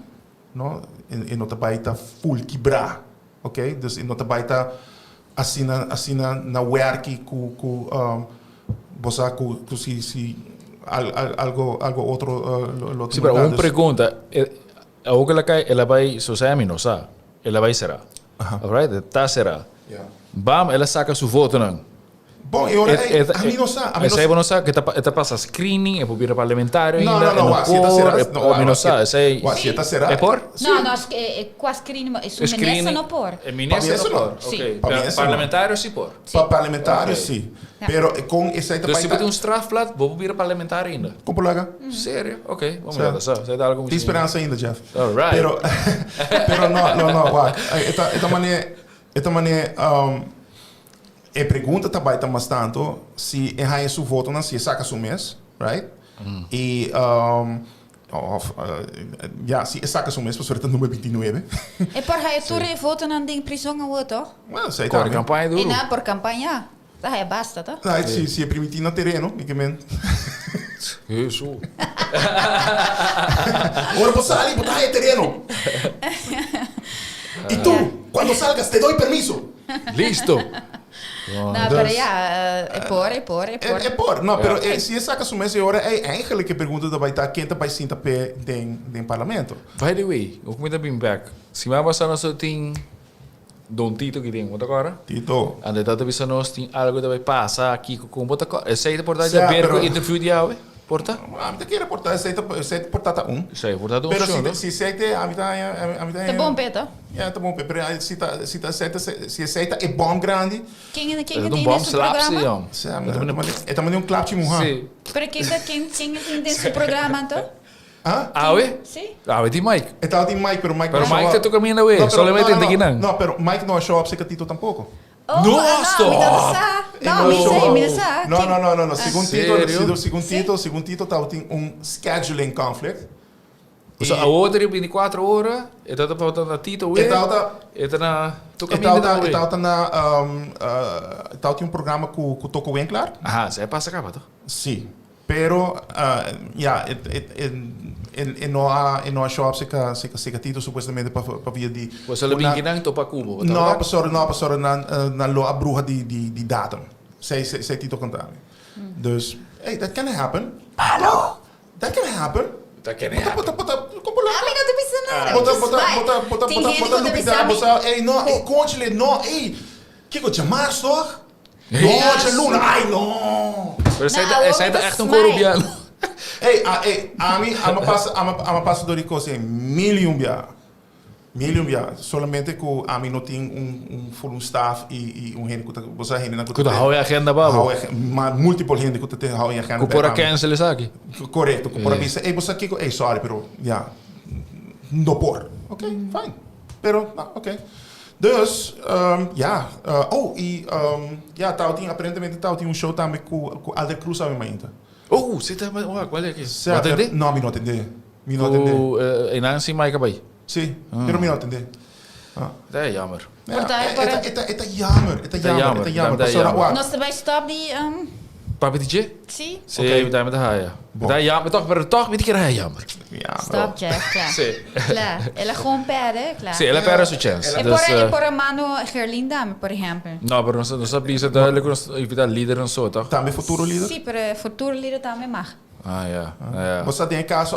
Speaker 2: não? E não vai estar full quebrar, ok? Dus e não vai estar assim na work com você com se algo outro.
Speaker 1: Sim, pero uma pergunta, ela vai socialmente não sabe, ela vai será, alright? Tá será. Bam, ela saca sua voto não.
Speaker 2: Bom, eu a mim não sabe.
Speaker 1: Essa aí não sabe que está passa screening, é por vir parlamentar ainda.
Speaker 2: Não, se está será.
Speaker 1: Não, não sabe, sei.
Speaker 2: Se está será.
Speaker 1: É por?
Speaker 3: Não, é quase screening, isso ministra não por.
Speaker 1: É ministra não por. Ok. Parlamentário sim por.
Speaker 2: Parlamentário sim. Pero com esse aí
Speaker 1: também. Se você tem strafblad, vou vir parlamentar ainda.
Speaker 2: Com colega?
Speaker 1: Sério? Ok, vamos ver só. Você dá algo
Speaker 2: tem esperança ainda, Jeff.
Speaker 1: Alright.
Speaker 2: Pero não. Esta maneira e pergunta também mas tanto se é seu voto não se saca seu mês, right? E se saca seu mês para sorte número 29.
Speaker 3: E por aí tu voto não tem prisão ou outro?
Speaker 2: Well, sei
Speaker 1: por campanha duro.
Speaker 3: E não por campanha. Tá, é basta, tá?
Speaker 2: Se é permitido no terreno, que men.
Speaker 1: Isso.
Speaker 2: Ora você ali botar aí terreno. E tu, quando salgas te dou permiso.
Speaker 1: Listo.
Speaker 3: Não, pero é por.
Speaker 2: Não, pero se saca su mês agora é eigenlijk a pergunta da vai estar quem vai sentar pé em parlamento.
Speaker 1: By the way, eu comecei a vir back. Se vai passar nosso tem Don Tito que tem muito agora.
Speaker 2: Tito.
Speaker 1: Ande data visa nós tem algo que vai passar aqui com bota. Essa aí porta já ver com interview de ave. Porta?
Speaker 2: A mim quer portar, essa aí porta
Speaker 1: Isso aí porta um.
Speaker 2: Pero se é a mim
Speaker 3: tá bom, Peter.
Speaker 2: Ja, tá bom, pero se aceita é bom grande.
Speaker 3: Quem tem
Speaker 1: esse programa?
Speaker 2: É também clap de mulher.
Speaker 1: Sim.
Speaker 3: Pero quem tem esse programa então?
Speaker 1: Awe?
Speaker 3: Sim.
Speaker 1: Awe di Mike.
Speaker 2: Está de Mike, pero Mike.
Speaker 1: Pero Mike te toca minha vez, solamente tem que não.
Speaker 2: Não, pero Mike não achou a Tito tampouco.
Speaker 1: Nossa!
Speaker 2: Não. Segundo Tito, tem scheduling conflict.
Speaker 1: So, a outra 24 horas, está na Tito, está na
Speaker 2: tem programa com o Toco Winkler.
Speaker 1: Você passa cá, tá?
Speaker 2: Sim. Pero, não achou a Tito supostamente para via de...
Speaker 1: Você lhe vem que não topa Cuba?
Speaker 2: Não, pastor, na loa bruxa de datum. Sei Tito contar. Dus, hey, that can happen.
Speaker 1: Hallo?
Speaker 2: That can happen.
Speaker 1: Dat kan niet happen.
Speaker 3: Amigo, não precisa
Speaker 2: Bota, ei, não, conte-lhe, não, ei, que eu te amasso, toch? Não, Luna, ai, não.
Speaker 1: Essa é echt um colombiano.
Speaker 2: Ei, a mim, a passa do rico, assim, milhão. Solamente que a mim não tem full staff e gente que você gente na
Speaker 1: que hou je agenda babo.
Speaker 2: Mas múltipla gente que tem hou em agenda.
Speaker 1: Que por cancel isso aqui.
Speaker 2: Correto, que por avisar, ei, você aqui, ei, sorry, pero ja, não por. Ok, fine. Pero, ok. Dus, tal tem aparentemente tal tem show também com Alder Cruz sabe ainda.
Speaker 1: Você tá, qual é que?
Speaker 2: Não atende? Não, me não atende.
Speaker 1: E Nancy Mike vai.
Speaker 2: Sim, pero me não atende.
Speaker 1: Dat is jammer.
Speaker 2: Het is jammer.
Speaker 3: Nós também stop die
Speaker 1: Papi DJ?
Speaker 3: Sim.
Speaker 1: Sim, daar met de haaien. Daar jammer toch, maar toch met die keer jammer.
Speaker 3: Stop, Jeff, klaar.
Speaker 1: Sim.
Speaker 3: Claro. Ela compara, claro.
Speaker 1: Sim, ela perde a sua chance.
Speaker 3: E por a mano Gerlinda, por exemplo.
Speaker 1: Não, mas não sabia se duidelijk evitar líder en zo, toch?
Speaker 2: Também futuro líder?
Speaker 3: Sim, para futuro líder também mag.
Speaker 1: Ja.
Speaker 2: Você tem caso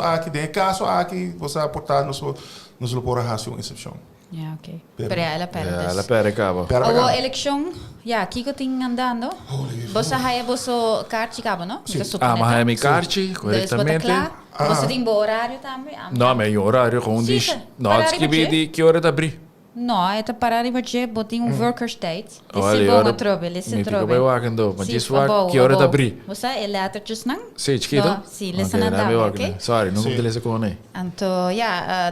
Speaker 2: aqui, você aportar nos lupora ração excepção.
Speaker 3: Ja, ok. Pero ela perde.
Speaker 1: Ja, ela perde cabo.
Speaker 3: O election, aqui que eu tenho andando. Você vai você carte cabo, não?
Speaker 1: Mas é minha carte, corretamente.
Speaker 3: Você tem bom horário também?
Speaker 1: Não, mas o horário gewoon diz. Não, het que hora tá abrir.
Speaker 3: Não, é para parar de botar worker state.
Speaker 1: Olha,
Speaker 3: bom a trouble, esse
Speaker 1: trouble.
Speaker 3: trouble.
Speaker 1: Vai wakando, mas diz wa que hora tá abrir.
Speaker 3: Você é eletricus não?
Speaker 1: Sim, chiquito.
Speaker 3: Sim, listen na ok?
Speaker 1: Sorry, não vou ler com nem.
Speaker 3: Então,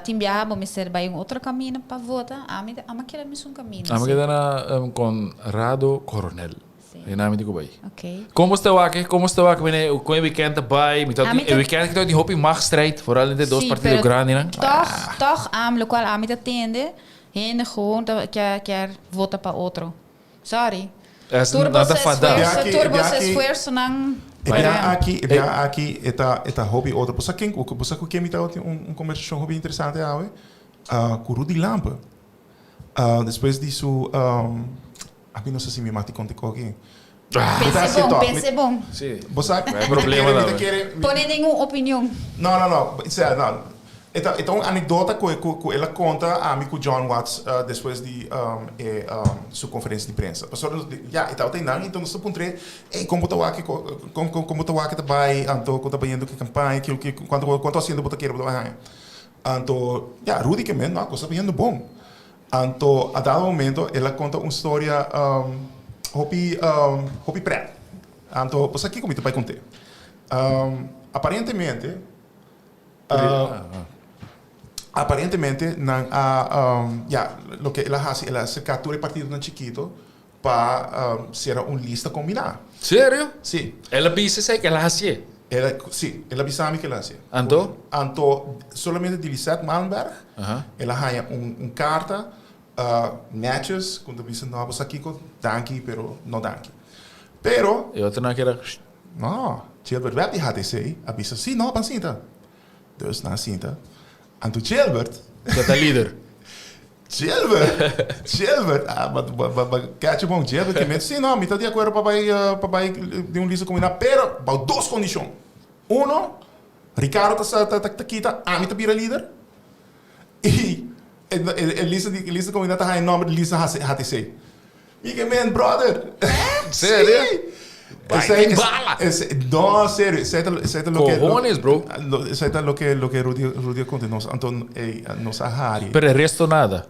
Speaker 3: tem viajar, vamos ser vai outro caminho para votar. A mim quer um caminho.
Speaker 1: A mim quer na com Rado Coronel. E nome digo bem.
Speaker 3: Ok.
Speaker 1: Como está aqui? Como está aqui? Meneer, com o weekend erbij. Met dat die weekend que die hoop in mag strijd, vooral in de dois partidos grandes, né?
Speaker 3: Toch, am local am te atende. Gente gewoon quer votar para outro. Sorry.
Speaker 1: Nada fadar.
Speaker 3: Turbo se esfuerzo não.
Speaker 2: Aqui está hobby outro. Você quem me tá conversação hobby interessante com Rudy Lampa. Depois disso, a mim não sei se me mate conta com alguém.
Speaker 3: Pense bom.
Speaker 1: Sim.
Speaker 2: Você
Speaker 1: é problema não.
Speaker 3: Põe nenhuma opinião.
Speaker 2: Não. Então, a anedota que ela conta a mim com John Watts depois de sua conferência de imprensa. Então tem nada, então nós encontrei como tá aqui também, então quando tá indo que campanha, que quando haciendo bota querer botar. Então, Rudy que mesmo, coisa bem bom. Então, a dado momento, ela conta uma história hobby pré. Então, você aqui como tu vai contar. Aparentemente lo que ela hace, ela se captura el partido tan chiquito para ser una lista combinada.
Speaker 1: Sério?
Speaker 2: Sí.
Speaker 1: Ela disse que ela hacía.
Speaker 2: Ela bisami que ela hacía.
Speaker 1: Anto,
Speaker 2: solamente de Lisette Malmberg, ela haya un carta, matches, quando disse, não, você aqui com danke, pero não danke. Pero,
Speaker 1: eu tenho que era...
Speaker 2: Não, Gilbert Webb had hij avisa, sim, não, pancinta. Dus na cinta. En toen Gilbert.
Speaker 1: Dat is líder.
Speaker 2: Gilbert. Maar kijk je bom, Gilbert que me sim, não, me está de acordo para de um lista combinado, pero para duas condições. Uno, Ricardo tá quita, a mim tá vira líder. E lista combinada tá em nome de lista HTC. Miga man, brother.
Speaker 1: Sério?
Speaker 2: No, sério, isso é lo que...
Speaker 1: Cojones, bro.
Speaker 2: Isso é lo que Rudy conta. Então, nossa área.
Speaker 1: Pero el resto nada?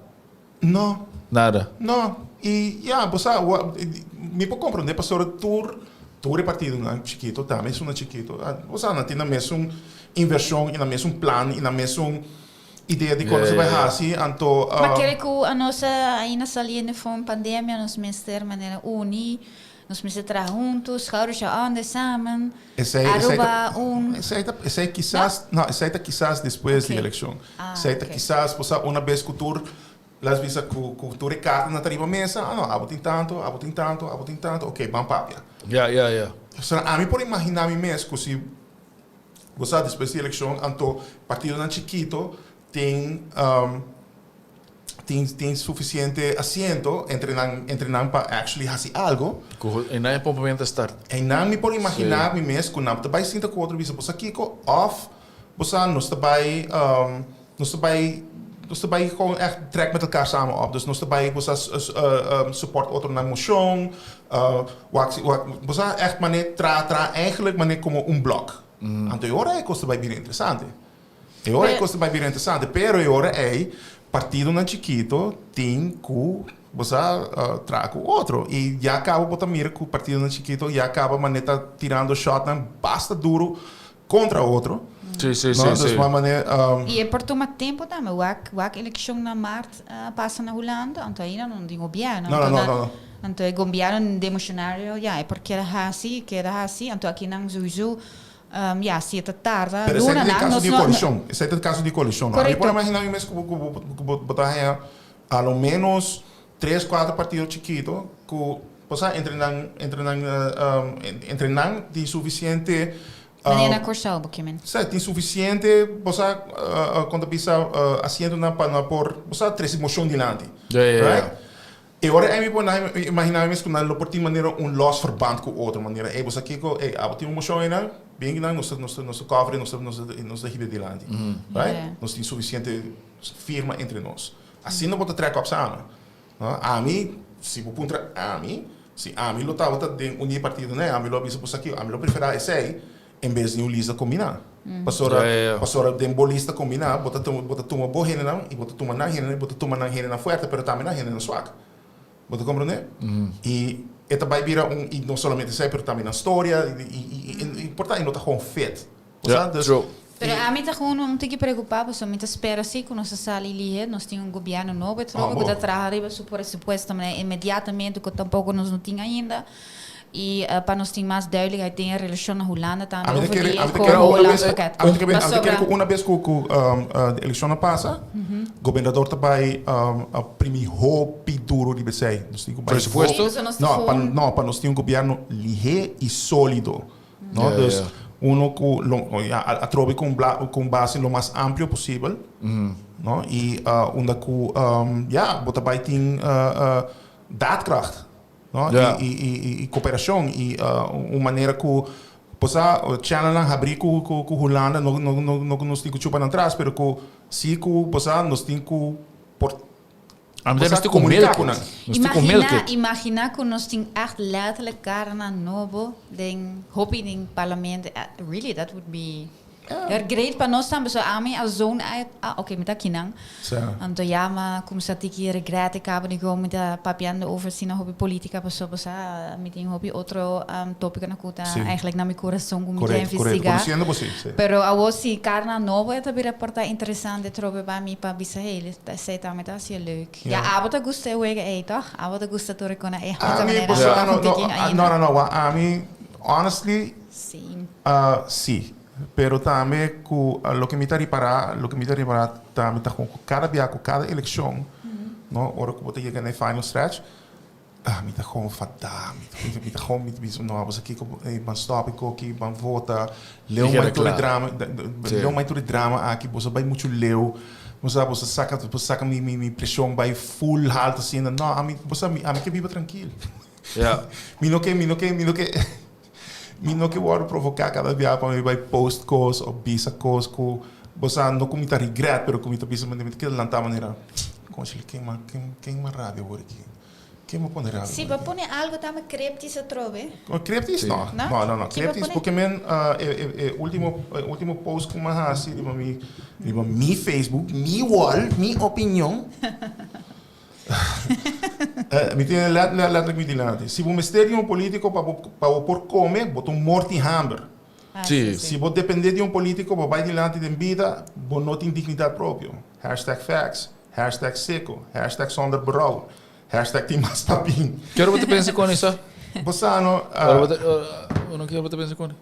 Speaker 2: Não.
Speaker 1: Nada?
Speaker 2: Não. E, você... Me pode compreender, pastor, tu repartido um chiquito, tá? Mesmo um chiquito. Você não tem na mesma inversão, e na mesma plano, e na mesma ideia de como você vai fazer. Então...
Speaker 3: Mas quer que a nossa ainda saliendo foi pandemia, nos meester maneira unir, nos meester trabalhar juntos, schouders aan, samen, aruba
Speaker 2: Essa é quizás, não, essa é quizás depois da eleição. Essa é quizás, você uma vez que tu las visa que tu recarta na tarifa mesa, não, abotem tanto, ok, vamos papia.
Speaker 1: Ja.
Speaker 2: A mim por imaginar mim mesmo que se você depois da eleição, então partido não chiquito tem suficiente asiento entre não para actually fazer algo.
Speaker 1: E não é para o momento start.
Speaker 2: E não me por imaginar me mesmo que não vai sentar com outro visa, você aqui com off, você não está vai gewoon echt trek met elkaar samen op. Dus nós bij você support outro na moção, você echt mané tra eigenlijk mané como blok. Então agora é coisa bem interessante. Pero agora é partido na chiquito tem que você traga o outro e já acaba botar mira que o partido na chiquito já acaba mané tá tirando shot na basta duro contra outro.
Speaker 1: Sim.
Speaker 3: E é por tomar tempo também. O eleição na março passa na Holanda, então ainda não tem governo.
Speaker 2: Não.
Speaker 3: Então o governo demissionário, é porque era assim, então aqui não sowieso, se é tarde.
Speaker 2: Mas esse é o caso de coalição. Esse é o caso de coalição. Eu posso imaginar mesmo que botar ao menos 3, 4 partidos chiquitos que entrenam de suficiente.
Speaker 3: Menina Corsal, Bokimen.
Speaker 2: Tem suficiente, você quando pensa haciendo para por, você traz emoção diante. Right? E agora eu me imaginar mesmo que na oportunidade maneira loss verband com outra maneira. Você aqui com tem emoção ainda, bem que nós cobre, nós híbrido diante. Right? Nós tem suficiente firma entre nós. Assim não pode track up samen. A mim, se vou puntra a mim, se a mim lutava de unir partido, né? A mim lo bisa por aqui, a mim lo prefere esse em vez de lista combinar. Pastora de uma lista combinar, bota uma boa rena e bota uma na rena, bota uma na rena forte, pero também na rena fraca. Bota compreender? E esta vai virar e não somente isso, pero também na história e portanto não está com fit.
Speaker 3: Pero a mim está gewoon não tem que preocupar, porque somente espera assim que nossa sala ali, nós temos governo novo, que está trabalhando por supuesto também imediatamente, que tampouco nós não tínhamos ainda. E para nós ter mais duidelijkheid in relatie naar Holanda
Speaker 2: A
Speaker 3: também.
Speaker 2: mí
Speaker 3: Over die
Speaker 2: te
Speaker 3: como
Speaker 2: quiero
Speaker 3: Hollands pakket.
Speaker 2: una vez que de eleição passa, o governador também primi hopi duro de BC.
Speaker 1: Presupuesto?
Speaker 2: Não, para nós ter governo ligeiro e sólido. Não, dus uno a trove com base lo mais amplo possível. Não, e onde bota bij tem daadkracht. No? E cooperação e uma maneira que possa channel abrir com Holanda não nos tem que chupar atrás, pero que se que possa nos tem que
Speaker 1: comunicar com
Speaker 3: Imagina que nós temos echt letterlijk karna novo den hobby den parlement. Really, that would be great para nós também. So ami als zo'n oké, met dat kinang. Anto maar kom sa tiki regrete cabo ni go met papiando over sina hobby politica paso pasa meeting hobby otro topic na kuta eigenlijk na mi coração com me investigar. Pero a vos si karna novo é também reporta interessante trobe ba mi pa bisa hele. Sei também tá se leuk. Ja, abota gusta eu toch? Abota gusta to recona
Speaker 2: No, ami honestly
Speaker 3: sim.
Speaker 2: Sim. Pero também lo que me está reparar também com cada dia, com cada eleição, não, hora que você chega na final stretch, me está gewoon fatal, me está gewoon met wie não, você aqui van stop aqui, van vota, leu mais todo drama aqui, você vai muito leu, você saca mi pressão vai full halt assim, não, a mim que viva tranquilo.
Speaker 1: Ja.
Speaker 2: Me não que word provocar cada dia para me vai post course ou bisa course que você não comita regret, pero comita bisa mas que lanta maneira. Conchile quem mais rádio agora aqui. Quem me põe rádio?
Speaker 3: Se você põe algo também creptis trove.
Speaker 2: Creptis não. Creptis porque men último post que me hasi de mi Facebook, mi wall, mi opinião. Mi tiene letterlijk met die laten. Se o ministério político para por comer, botar morte hamber.
Speaker 1: Sim.
Speaker 2: Se você depender de político para vai dilante de vida, você não tem dignidade própria. #facts, #seco, #zonder berouw, #timastapin.
Speaker 1: Quero você pensar com isso?
Speaker 2: Você
Speaker 1: não quero você pensar com isso.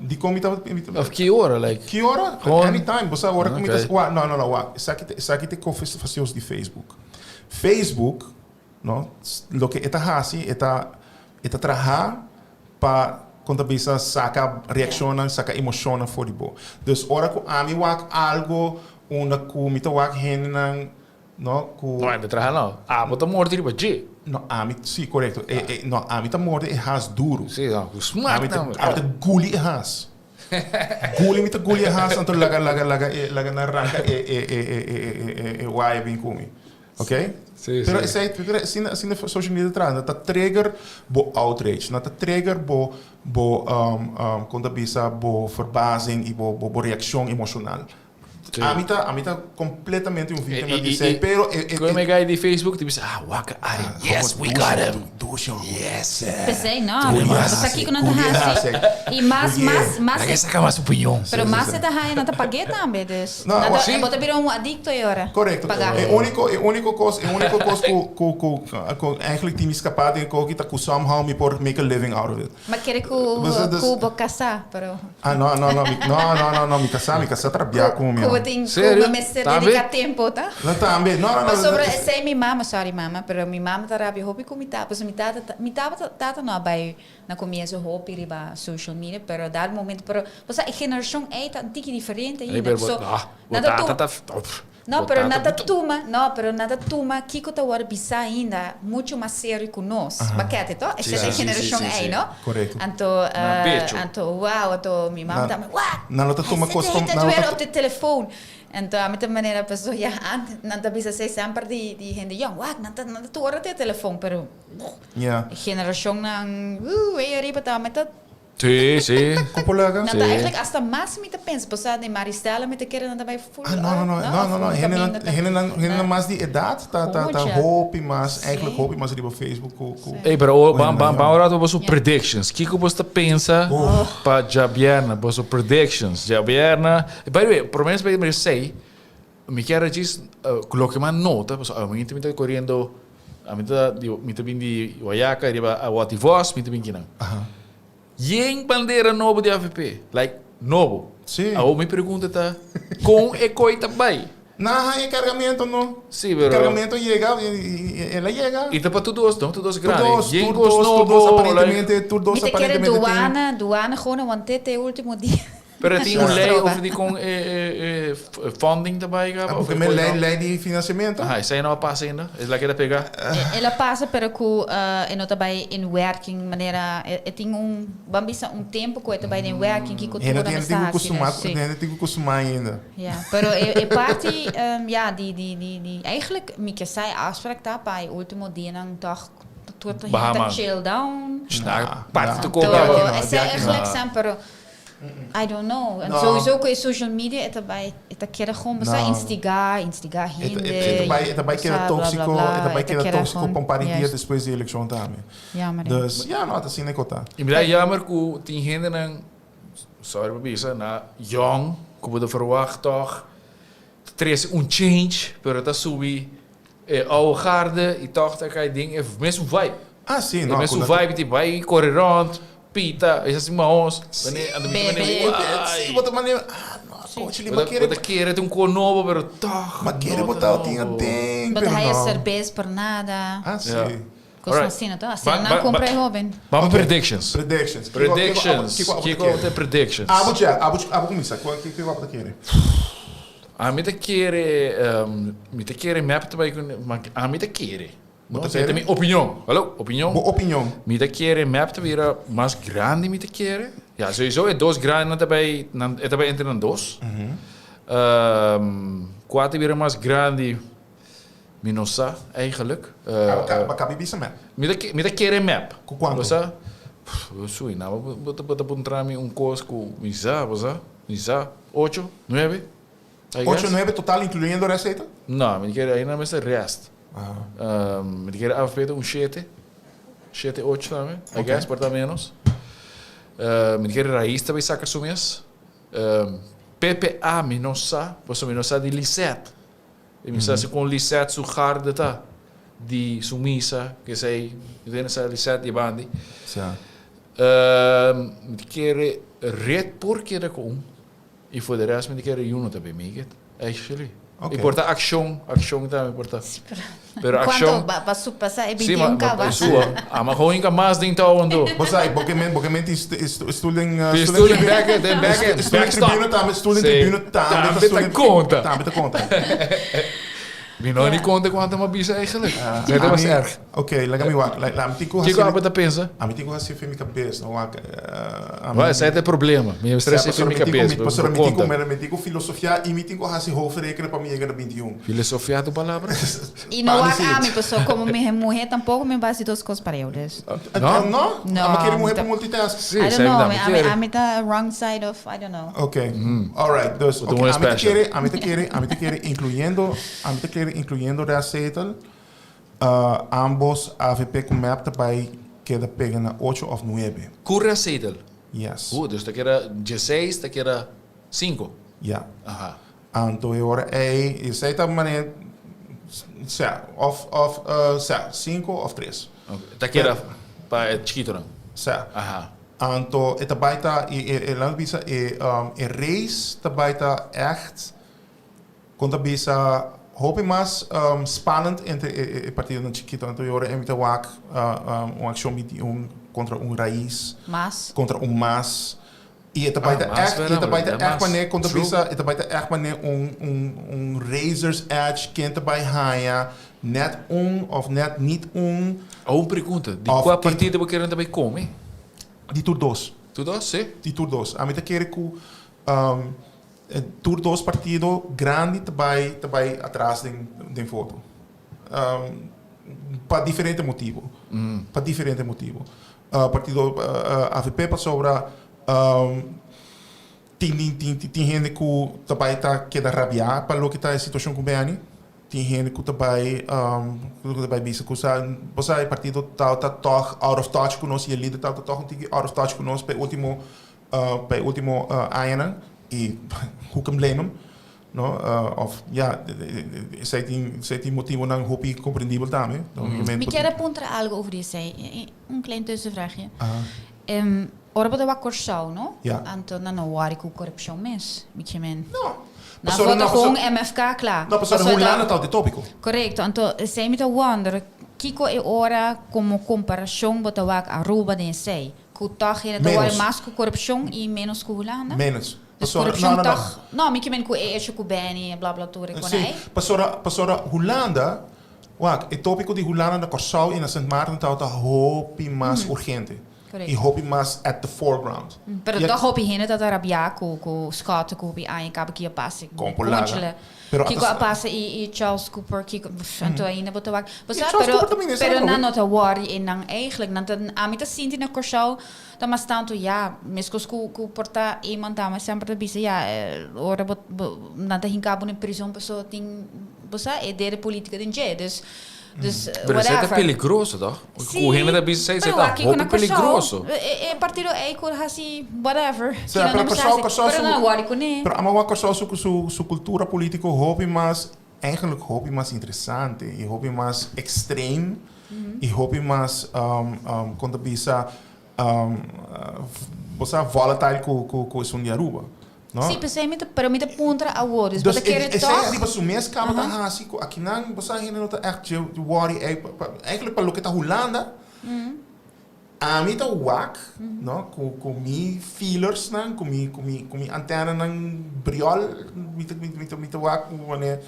Speaker 2: De como
Speaker 1: Of que hora, like?
Speaker 2: Que hora? Anytime. Você hora que não. Sabe que fazer os de Facebook. Facebook, no, lo que está haciendo, está trabajar para quando a pessoa saca reacciona, saca emociona for bo. Dus ora que a mim wak algo, una que me wak hen no,
Speaker 1: não é de trabalhar não. Bota morte de baixo.
Speaker 2: No, a mim, sim, correto. No, a mim tá morte é has duro.
Speaker 1: Sim, não, smart não.
Speaker 2: A mim guli é has. Guli é has, então laga na ranca wai bem comigo. Ok?
Speaker 1: Sim,
Speaker 2: pero sim. Assim social media traz, tá trigger bo outrage, tá trigger bo quando a bisa bo verbazing e bo reação emocional. Sí. A mí está completamente un víctima de ser, pero...
Speaker 1: Como é de Facebook, tipo, waka, yes, we got him. Yes.
Speaker 3: Pensei, não, você aqui com nada hasi. E mas...
Speaker 1: Aqui saca mais opinião.
Speaker 3: Pero mas você tá aí, não tá paguei também, dus.
Speaker 2: Não, sim.
Speaker 3: Bota virar adicto agora.
Speaker 2: Correto. É único coisa que eigenlijk die me escapar de que tá com somehow me por make a living out of it.
Speaker 3: Mas quer que o casar, pero...
Speaker 2: Não, me casar trabalhar com o meu.
Speaker 3: Sério? Me dedicar tempo, tá?
Speaker 2: Não, também. Não.
Speaker 3: Mas sobre sei minha mama, sorry mama, pero minha mama tá rabia hobby com mitad, pues mitad não vai na começo hobby riba social media, pero dar momento, pero pues a geração é tá diferente ainda. So, pero nada tuma, Kiko tá agora bisa ainda muito mais sério que nós. Baquete, tó? Essa geração é, não?
Speaker 2: Correto.
Speaker 3: Então, minha mama tá,
Speaker 2: não tá tuma coisa
Speaker 3: op de telefoon. Então, met de maneira pessoa já não tá bisa ser sempre de gente jong. Não tá hora de telefone, pero geração não, riba tá met dat.
Speaker 1: Sim.
Speaker 2: Colega.
Speaker 3: Não, eigenlijk als dat mas me te pensa, posa de Maristela me te querer não vai full.
Speaker 2: Não mais de idade, tá hope, mas eigenlijk hope, mas riba Facebook.
Speaker 1: Ei, pero agora tu bosu predictions. Que você pensa para Jabierna, bosu predictions. Jabierna. By the way, por menos para me sei, me quero dizer, coloque uma nota, pois a mim também tá correndo amita bin di Wayaka, riba awati voz, mita bin kinang. Yeng bandeira novo de AVP, like novo.
Speaker 2: Sim.
Speaker 1: Aí me pergunta tá, com e coita bai.
Speaker 2: Não, é carregamento, não.
Speaker 1: Sim, pero.
Speaker 2: Carregamento chega, ela chega.
Speaker 1: E tá para tudo os grandes.
Speaker 2: Todos, aparentemente, todos
Speaker 3: Mita kere
Speaker 2: aparentemente.
Speaker 3: douane gewoon, want dit is último dia.
Speaker 1: Pero tem lei of die com funding daarbij
Speaker 2: Ah,
Speaker 1: gehad?
Speaker 2: porque me lei de financiamento.
Speaker 1: Ah, zij nou pas ainda? Is lekker pegar?
Speaker 3: Ela passa pero que eno também in working maneira tem bambisa tempo que também in working que
Speaker 2: Ainda tem que acostumar ainda.
Speaker 3: Ja, pero parte ja die eigenlijk Mieke zei afspraak daar bij ultimo dia nang toch tot chill down.
Speaker 1: Naar party te komen.
Speaker 3: É eigenlijk zijn pero I don't know. En sowieso com social media é também quer gewoon basta instigar
Speaker 2: É também que era tóxico, é também que era tóxico para um par de dias depois da eleição também.
Speaker 3: Ja, maar
Speaker 2: dus ja, nou, dat is niet kota.
Speaker 1: Ik ben jammer que tem gente nang sorry para bisa na young, como de verwacht toch. Tres change, pero tá subi oude garde e toch dat kai ding even mesmo vibe.
Speaker 2: Ah, sim,
Speaker 1: não. Mesmo vibe tipo vai correr rond. Pita, is assim maus.
Speaker 2: Sim, bota maneira. Ah, nossa,
Speaker 1: bota querer ter novo, pero toch.
Speaker 2: Mas querer botar o tinha ding.
Speaker 3: Bota hij cerveja por nada.
Speaker 2: Ah, sim.
Speaker 3: Coisa assim, então. Assim, não comprei Robin.
Speaker 1: Vamos predictions.
Speaker 2: Predictions.
Speaker 1: Que é predictions?
Speaker 2: Abu começar. Que vai botar querer?
Speaker 1: Me te querer map também, me te querer. Você tem minha opinião. Hallo, opinião?
Speaker 2: Boa opinião.
Speaker 1: Me te querer map te vira mais grande me te querer. Ja, sowieso é dos grande é também entre dos. Quatro vira mais grande minosa eigenlijk.
Speaker 2: Maar kan je bisa map?
Speaker 1: Me te querer map.
Speaker 2: Quanto?
Speaker 1: Você? Sui, não, bota puntar me coisa com misa, você? Misa 8, 9.
Speaker 2: 8, 9 total incluindo a receita?
Speaker 1: Não, me querer ainda mais rest. Me querer afetar 7, 8 também. I guess, por menos. Me querer raiz também sacar sumias. PPA minosa, você minosa de Lisette. E me se com Lisette su garde tá de sumisa, que sei, de essa Lisette de bandi. Me querer red porque da com. E voor de rest me querer uno também, me actually. Okay. Importa ação também importa.
Speaker 3: Pero ação. Quanto passa é bem cava.
Speaker 1: Mas gewoon inga mais ding touw en do.
Speaker 2: Bosai, bokement is stoelen tribune tam te conta.
Speaker 1: Wie nou niet conta quanto uma bisa eigenlijk. Dat was erg.
Speaker 2: Oké, laat me wacht. Laat me tico.
Speaker 1: Que apa tá pensa?
Speaker 2: A me tico assim foi minha cabeça, não wacht.
Speaker 1: Vai, sai tem problema. Minha stress foi minha cabeça.
Speaker 2: Pastor, me tico filosofia e me tico assim hoofdrekenen para minha 21.
Speaker 1: Filosofia do palavra?
Speaker 3: E não há me pessoa como minha mulher tampouco me base duas coisas para eles.
Speaker 2: Não? Não. Mas querer mulher para multitask.
Speaker 3: I don't know. I'm the wrong side of I don't know.
Speaker 2: Okay. All right. Dus a me te quiere incluyendo de acetal, ambos AVP com map também queda pega na 8 ou 9.
Speaker 1: Curra acetal?
Speaker 2: Yes.
Speaker 1: Dus dat era 16, dat era 5?
Speaker 2: Ja.
Speaker 1: Aha.
Speaker 2: Então, agora é aceita maneira of 5 ou 3.
Speaker 1: Dat era para chiquito não?
Speaker 2: Certo.
Speaker 1: Aha.
Speaker 2: Então, é também tá e lá bisa race também tá echt quando bisa hoop mais spannend entre partido no Chiquito. Então, eu acho que uma ação contra raiz, contra mas. E também echt wanneer quando bisa, também echt wanneer razor's edge que também ganha net of net niet
Speaker 1: pergunta. De qual partida você quer também come?
Speaker 2: De Tour 2.
Speaker 1: Tour 2, sim?
Speaker 2: De Tour 2. A mim tá querer que Tour 2 partido grande também atrás de foto. Para diferente motivo. Para diferente motivo. Partido AVP para sobra tem gente que também tá queda rabiar para o que tá a situação com o Beni. Tem gente que também bisa que você partido tá toch out of touch conosco e a líder tá toch out of touch conosco para último ano. E hoe kan blamen? no? Of ja, zij die motivo ng hopi comprendibel también.
Speaker 3: Me quiere apuntar algo over die zei. Un klein tussenvraagje.
Speaker 2: Aha.
Speaker 3: Ora bota wa corção, no?
Speaker 2: Ja.
Speaker 3: Anto na no wari ku corrupção mes. Me men.
Speaker 2: No.
Speaker 3: Na foto gewoon MFK klaar.
Speaker 2: No, pastor, Juliana tal de tópico.
Speaker 3: Correcto. Anto sei me te wonder Kiko e ora como comparação bota wa Aruba den sei. Ku tag in het wari mas ku corrupção e menos ku Holanda.
Speaker 2: Menos.
Speaker 3: Dus corrupção tag. No, me men ku e ku beni bla bla tour kon
Speaker 2: Sim, pastora Holanda, wak, o tópico de Holanda na Corsau e na Sint Maarten tá hopi mais urgente.
Speaker 3: Correct.
Speaker 2: E hopi mais at the foreground.
Speaker 3: Pero toch hopi heen dat Arabia ku skaten ku bi aan kabe kia passe.
Speaker 2: Compolada.
Speaker 3: Kiko a passe e Charles Cooper kiko anto ainda bota wak.
Speaker 2: Pero
Speaker 3: na nota worry en dan eigenlijk na dan amita sinti na Corsau dan mas tanto ja mescos ku porta iemand daar sempre bisa ja ora bot na da hinka in prisão pessoa ting bosa e dele política din je dus
Speaker 1: Pero ese es peligroso, toch? Hoe heen dat bisa sai tá roupa peligroso.
Speaker 3: E partido é com assim whatever.
Speaker 2: Pero
Speaker 3: não worry com nem.
Speaker 2: Pero ama Corsau su cultura política hopi mais eigenlijk hopi mais interessante e hopi mais extreme e hopi mais quando bisa bosa volatile com isso de Aruba. No?
Speaker 3: Sim, pero me puntra a woorden.
Speaker 2: Dus
Speaker 3: ik
Speaker 2: zeg die persoon mes kamer dan hasi ko akinan bosa hina nota echt je worry eigenlijk pa loketa Holanda. Ami ta wak, no, com mi feelers nan, com mi antena nan briol, mi ta wak wanneer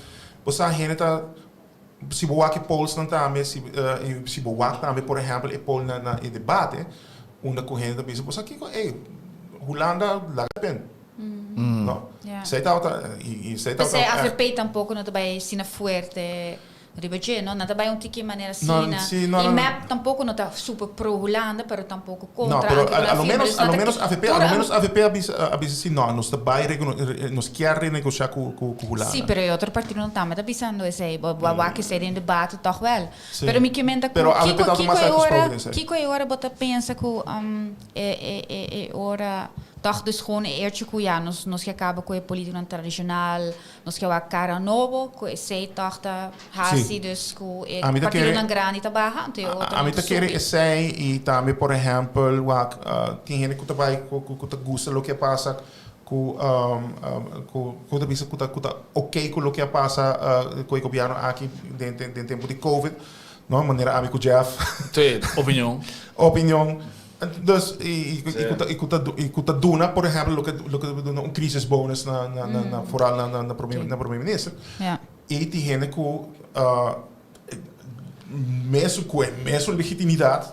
Speaker 2: bosa hina ta si bewak e polls nan também si bewak também por exemplo e poll na e debate onda correndo da bisa bosa kiko Holanda la pen. No.
Speaker 3: Yeah.
Speaker 2: Zij
Speaker 3: AVP tampouco não trabalha Sina Fuerte, Ribadje, não trabalha tipo maneira assim.
Speaker 2: No,
Speaker 3: e MAP tampouco não está super pro Holanda, pero tampouco contra.
Speaker 2: No, pero ao menos AVP avisa assim, não, nós trabalha nós quer renegociar com Holanda.
Speaker 3: Sim, pero outro partido não está, mas está pensando esse, bawa que seria em debate toch wel.
Speaker 2: Sim.
Speaker 3: Pero me comenta Kiko e ora bota pensa que ora toch dus gewoon eertje que ja, nos que acaba com a política tradicional, nos que a cara novo, que sei tochta hasi dus com o partido na grande tabaha, então
Speaker 2: a mim tá querer sei e também por exemplo, tem gente que tá gosta lo que passa com tá bisa que tá ok com lo que passa com o governo aqui dentro tempo de Covid, não maneira amigo Jeff.
Speaker 1: Sim, opinião.
Speaker 2: Dus ik kunt doen, por exemplo, lo que we doen een crisisbonus vooral na premier-minister.
Speaker 3: Ja.
Speaker 2: E die gente que mesmo legitimidade,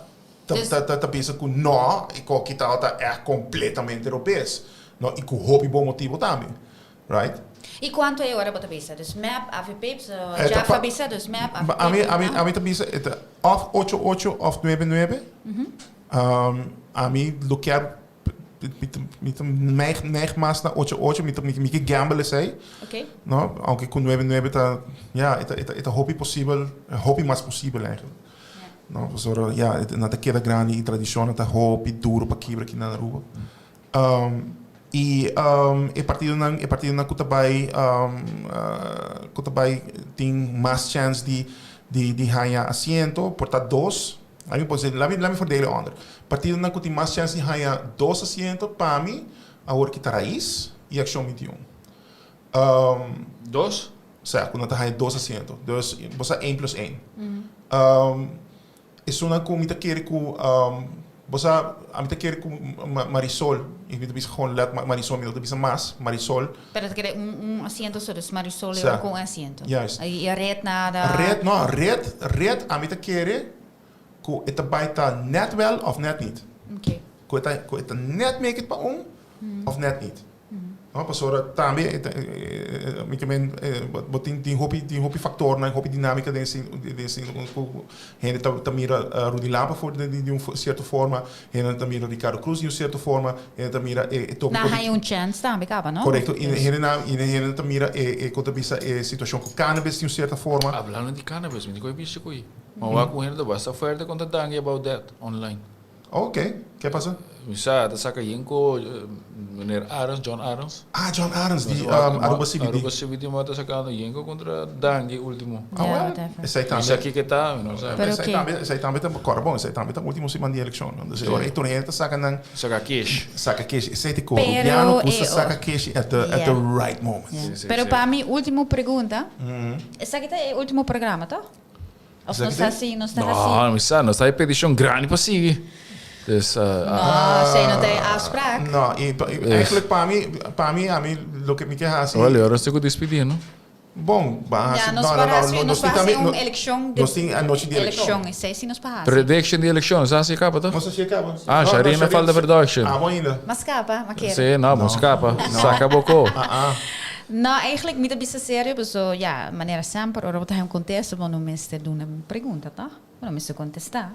Speaker 2: tá pensa que não, e que tá é completamente europeus, não, e que hobby bom motivo também, right?
Speaker 3: E quanto é hora para pensar? Dus MAP, AVP, já fa pensar dus MAP, AVP.
Speaker 2: A mim tá pensa of 88 of 99. A mim lo que met neig mas na 88 met gamble sei.
Speaker 3: Okay.
Speaker 2: No, aunque com 99 tá é hobby possível, hobby mais possível eigenlijk. Yeah. No, so ja, na daquela grande tradição tá hobby duro para quebrar aqui na rua. E partido na kutabai tem mais chance de ganhar assento, portar dois. Laat me verdelen onder. Partido na que tem mais chance de ganhar 2 assentos para mim, agora que está raiz e ação 21.
Speaker 1: Dos?
Speaker 2: Certo, quando está ganhando 2 assentos. Dus, você 1 plus 1. Isso não como me quer com você a me quer com Marisol. Ik weet gewoon laat Marisol me dat mais Marisol.
Speaker 3: Pero que assento só dus Marisol com assento.
Speaker 2: Juist.
Speaker 3: E red nada.
Speaker 2: Red a me quer ko ita baita net wel of net niet.
Speaker 3: Okay.
Speaker 2: Ko ita net make it pa of net niet. No, pasora também tem hobby factor na hobby dinâmica desse gente tá mira Rudy Lapa for de uma certa forma, gente tá mira Ricardo Cruz de uma certa forma, gente tá mira
Speaker 3: na hay chance também acaba, não?
Speaker 2: Correto. Gente tá mira conta bisa situação com cannabis de uma certa forma.
Speaker 1: Hablando de cannabis, me digo bicho coi. Mas o que gente basta oferta conta dangue about that online.
Speaker 2: Oké, ¿qué pasa?
Speaker 1: Misa, dat saka Jinko, meneer Arons, John Arons.
Speaker 2: Ah, John Arons, die Aruba CBD.
Speaker 1: Aruba CBD, maar dat saka Jinko contra Dangi último.
Speaker 2: Ah,
Speaker 3: Yeah,
Speaker 2: well,
Speaker 3: whatever.
Speaker 2: essa aí também.
Speaker 1: Misa kikita, não sabe?
Speaker 3: Pero
Speaker 2: Essa aí também tá corabon, essa aí também tá último semana de eleição. Dus agora aí torrenta saca nan
Speaker 1: Saka Kish.
Speaker 2: saca cash. Essa aí te
Speaker 3: Pero,
Speaker 2: colombiano custa
Speaker 3: eh,
Speaker 2: saca cash at the right moment.
Speaker 3: Yeah.
Speaker 1: Sim,
Speaker 3: Pero
Speaker 1: sim.
Speaker 3: para mim, última pergunta. Essa aqui é o último programa, tá? Ou
Speaker 2: Essa
Speaker 3: não
Speaker 2: aqui
Speaker 3: está
Speaker 2: é?
Speaker 3: assim, não está assim?
Speaker 1: Não, Misa, nós está em petição grande para seguir. Dus,
Speaker 3: Não, sei, não tem afspraak.
Speaker 2: Não, eigenlijk para mim, a mim, lo que me quer assim.
Speaker 1: olha, agora estou despedindo.
Speaker 2: Bom,
Speaker 3: Ja, nos parece
Speaker 2: nós temos
Speaker 3: eleição
Speaker 2: nós tem a noite de eleição.
Speaker 3: eleição. Sei se nos parece.
Speaker 1: Prediction de eleições, já se acaba, toch?
Speaker 2: Mas você acaba.
Speaker 1: Ah, Sharina falta production.
Speaker 2: Ah, bom ainda.
Speaker 3: Mas capa, maar keer.
Speaker 1: Sim, não, mas capa. Saca bocô.
Speaker 3: Nou, eigenlijk niet een beetje sério, mas ja, maneira sempre, ora botar um contexto, mas não me está dando uma pergunta, tá? Não me está contestar.